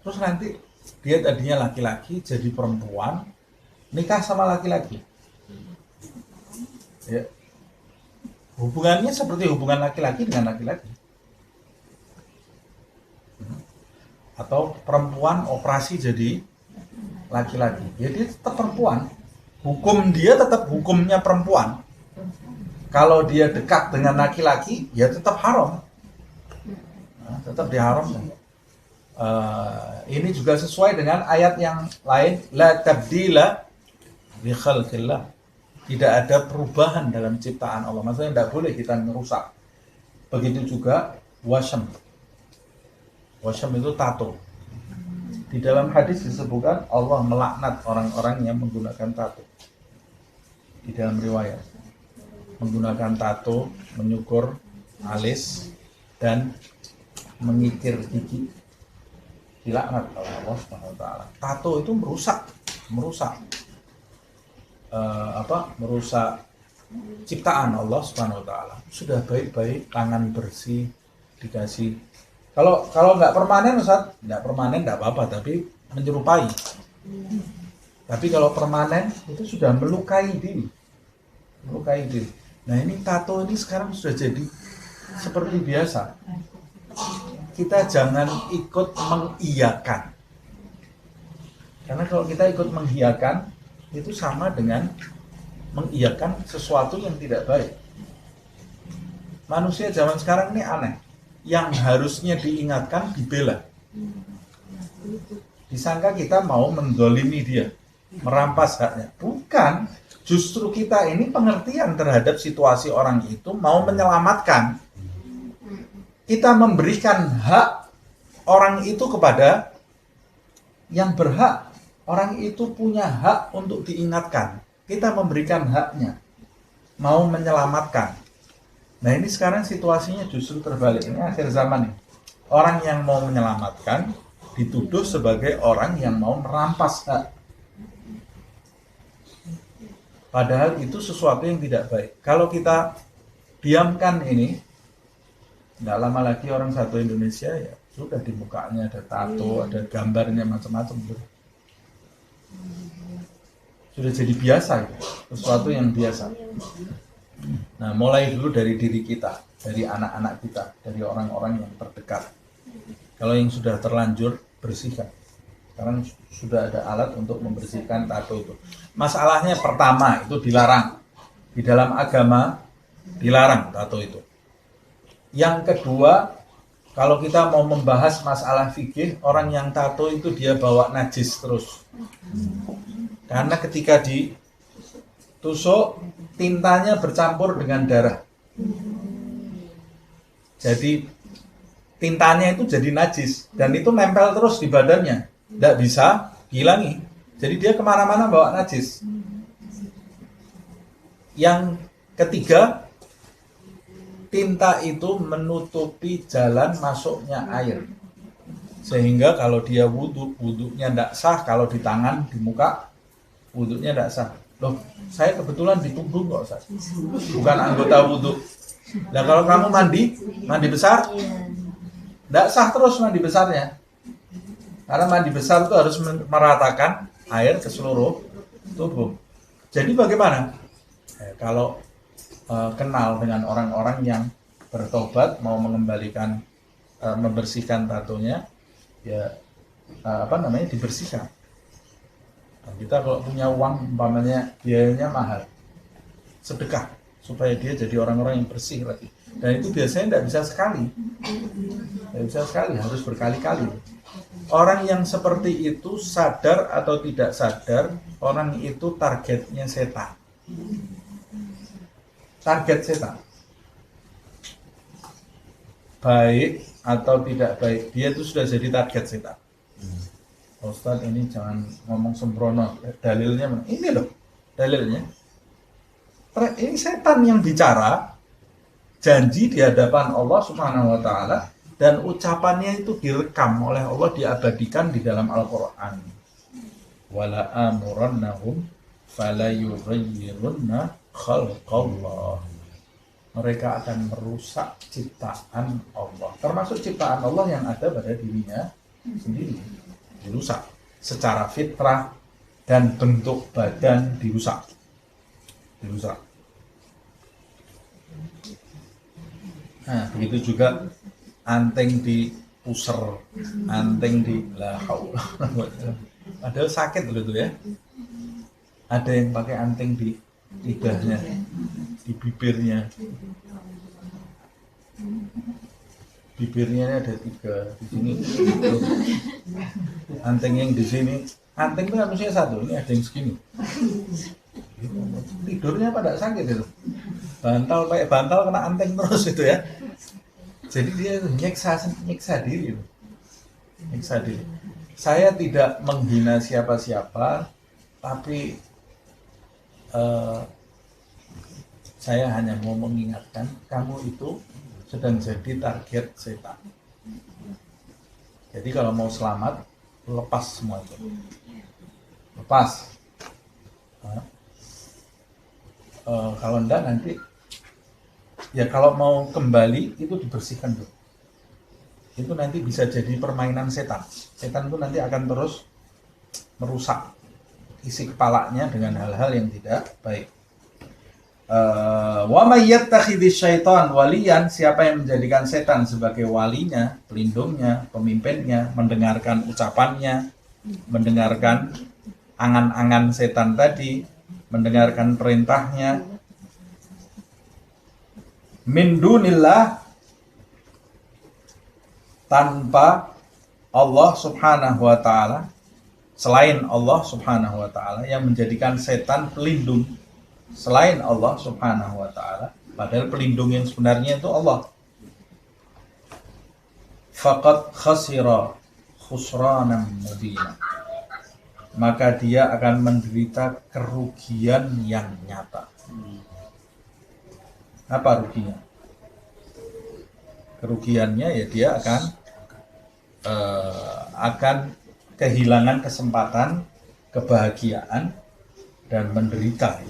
Terus nanti dia tadinya laki-laki jadi perempuan, nikah sama laki-laki, ya. Hubungannya seperti hubungan laki-laki dengan laki-laki. Atau perempuan operasi jadi laki-laki, ya dia tetap perempuan, hukum dia tetap hukumnya perempuan. Kalau dia dekat dengan laki-laki, ya tetap haram, tetap diharamkan. Ini juga sesuai dengan ayat yang lain, la tabdila li khalqillah, tidak ada perubahan dalam ciptaan Allah, maksudnya tidak boleh kita merusak. Begitu juga wasyam itu tato. Di dalam hadis disebutkan Allah melaknat orang-orang yang menggunakan tato. Di dalam riwayat, menggunakan tato, menyukur alis, dan mengikir gigi, dilaknat oleh Allah SWT. Tato itu merusak ciptaan Allah SWT. Sudah baik-baik, tangan bersih, dikasih. Kalau nggak permanen, Ustaz, nggak permanen nggak apa-apa, tapi menyerupai. Tapi kalau permanen itu sudah melukai diri. Nah ini tato ini sekarang sudah jadi seperti biasa. Kita jangan ikut mengiyakan, karena kalau kita ikut mengiyakan itu sama dengan mengiyakan sesuatu yang tidak baik. Manusia zaman sekarang ini aneh. Yang harusnya diingatkan dibela. Disangka kita mau mendolimi dia, merampas haknya. Bukan, justru kita ini pengertian terhadap situasi orang itu mau menyelamatkan. Kita memberikan hak orang itu kepada yang berhak. Orang itu punya hak untuk diingatkan. Kita memberikan haknya, mau menyelamatkan. Nah ini sekarang situasinya justru terbalik. Ini akhir zaman nih. Orang yang mau menyelamatkan dituduh sebagai orang yang mau merampas hak. Padahal itu sesuatu yang tidak baik. Kalau kita diamkan ini, tidak lama lagi orang satu Indonesia ya sudah di mukanya ada tato, ada gambarnya macam-macam. Sudah jadi biasa, sesuatu yang biasa. Nah, mulai dulu dari diri kita, dari anak-anak kita, dari orang-orang yang terdekat. Kalau yang sudah terlanjur, bersihkan. Sekarang sudah ada alat untuk membersihkan tato itu. Masalahnya pertama, itu dilarang. Di dalam agama, dilarang tato itu. Yang kedua, kalau kita mau membahas masalah fikih, orang yang tato itu dia bawa najis terus. Karena ketika ditusuk, tintanya bercampur dengan darah. Jadi tintanya itu jadi najis dan itu nempel terus di badannya, tidak bisa hilangi. Jadi dia kemana-mana bawa najis. Yang ketiga, tinta itu menutupi jalan masuknya air, sehingga kalau dia wudhunya tidak sah. Kalau di tangan, di muka, wudhunya tidak sah. Loh, saya kebetulan di tubuh kok, Ustaz, bukan anggota wudhu. Nah kalau kamu mandi besar, tidak sah terus mandi besarnya, karena mandi besar itu harus meratakan air ke seluruh tubuh. Jadi bagaimana? Kalau kenal dengan orang-orang yang bertobat mau mengembalikan, membersihkan tatonya, ya dibersihkan. Dan kita kalau punya uang, umpamanya biayanya mahal, sedekah supaya dia jadi orang-orang yang bersih lagi. Dan itu biasanya tidak bisa sekali, harus berkali-kali. Orang yang seperti itu sadar atau tidak sadar, orang itu targetnya setan. Target setan. Baik atau tidak baik, dia itu sudah jadi target setan. Ustaz, ini jangan ngomong sembrono, dalilnya ini loh, dalilnya. Ini setan yang bicara, janji di hadapan Allah Subhanahu wa taala, dan ucapannya itu direkam oleh Allah, diabadikan di dalam Al-Qur'an. Wala amurannahum fala yughayyirunna khalqallah. Mereka akan merusak ciptaan Allah, termasuk ciptaan Allah yang ada pada dirinya sendiri, dirusak secara fitrah dan bentuk badan dirusak. Nah, begitu juga anteng di puser, anteng di ada sakit loh itu ya. Ada yang pakai anteng di lidahnya, di bibirnya. Bibirnya ada 3 di sini. Anteng yang di sini, anteng itu harusnya 1, ini ada yang segini. Tidurnya pada sakit itu. Bantal kena anteng terus itu ya. Jadi dia nyiksa diri. Saya tidak menghina siapa-siapa, tapi saya hanya mau mengingatkan kamu itu sedang jadi target setan. Jadi kalau mau selamat, lepas semua itu. Lepas. Kalau enggak nanti, ya kalau mau kembali itu dibersihkan dulu. Itu nanti bisa jadi permainan setan. Setan itu nanti akan terus merusak isi kepalanya dengan hal-hal yang tidak baik. Wa may yattakhidhish syaitan waliyan, siapa yang menjadikan setan sebagai walinya, pelindungnya, pemimpinnya, mendengarkan ucapannya, mendengarkan angan-angan setan tadi, mendengarkan perintahnya, min dunillah, tanpa Allah Subhanahu wa taala, selain Allah Subhanahu wa taala, yang menjadikan setan pelindung selain Allah Subhanahu wa taala, padahal pelindung yang sebenarnya itu Allah. Faqad khasira khusranan mubina, maka dia akan menderita kerugian yang nyata. Apa ruginya? Kerugiannya ya dia akan kehilangan kesempatan, kebahagiaan, dan menderita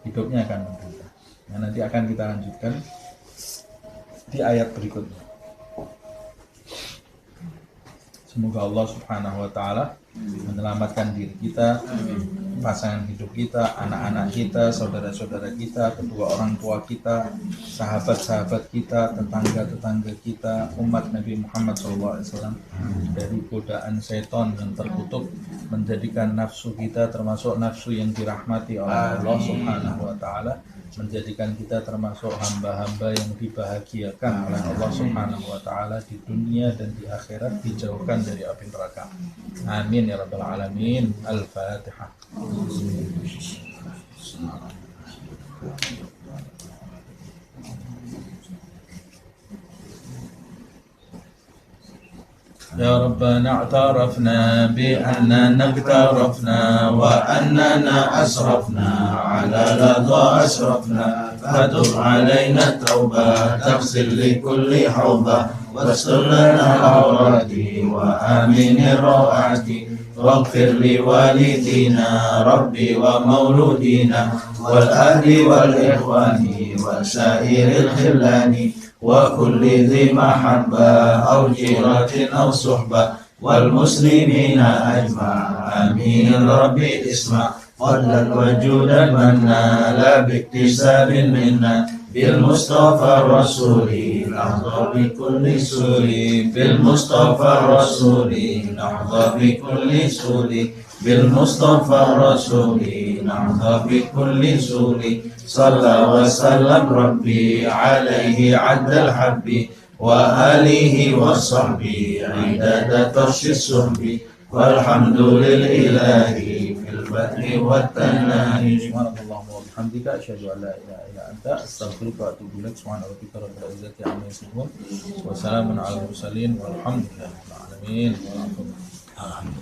hidupnya akan menderita. Nah, nanti akan kita lanjutkan di ayat berikutnya. Semoga Allah Subhanahu wa taala menyelamatkan diri kita, pasangan hidup kita, anak-anak kita, saudara-saudara kita, kedua orang tua kita, sahabat-sahabat kita, tetangga-tetangga kita, umat Nabi Muhammad SAW dari godaan setan yang terkutuk, menjadikan nafsu kita termasuk nafsu yang dirahmati oleh Allah Subhanahu wa taala, menjadikan kita termasuk hamba-hamba yang dibahagiakan oleh Allah Subhanahu wa taala di dunia dan di akhirat, dijauhkan dari api neraka. Amin ya rabbal alamin. Al-Fatihah. يا ربنا اعترفنا بأننا اقترفنا وأننا أسرفنا على لظى أسرفنا فتب علينا التوبة تغسل لكل حوبة واستر لنا العورات وآمن الروعات واغفر لوالدينا ربي ومولودينا والأهل والإخوان وسائر الخلان وكل ذي محبة أو جيرة أو صحبة والمسلمين أجمع آمين ربي اسمع فضلا وجودا منا لا باكتساب منا بالمصطفى الرسول نحظى بكل سور بالمصطفى الرسول نحظى بكل سور بالمصطفى الرسول نحظى بكل سور صلى وسلم ربي عليه عد الحب وآله وصحبه عدد طرش السحب والحمد للإله في البدء والتناهي سبحانك اللهم وبحمدك أشهد أن لا إله إلا أنت أستغفرك وأتوب إليك سبحان ربك رب العزة عما يصفون وسلام على المرسلين والحمد لله رب العالمين.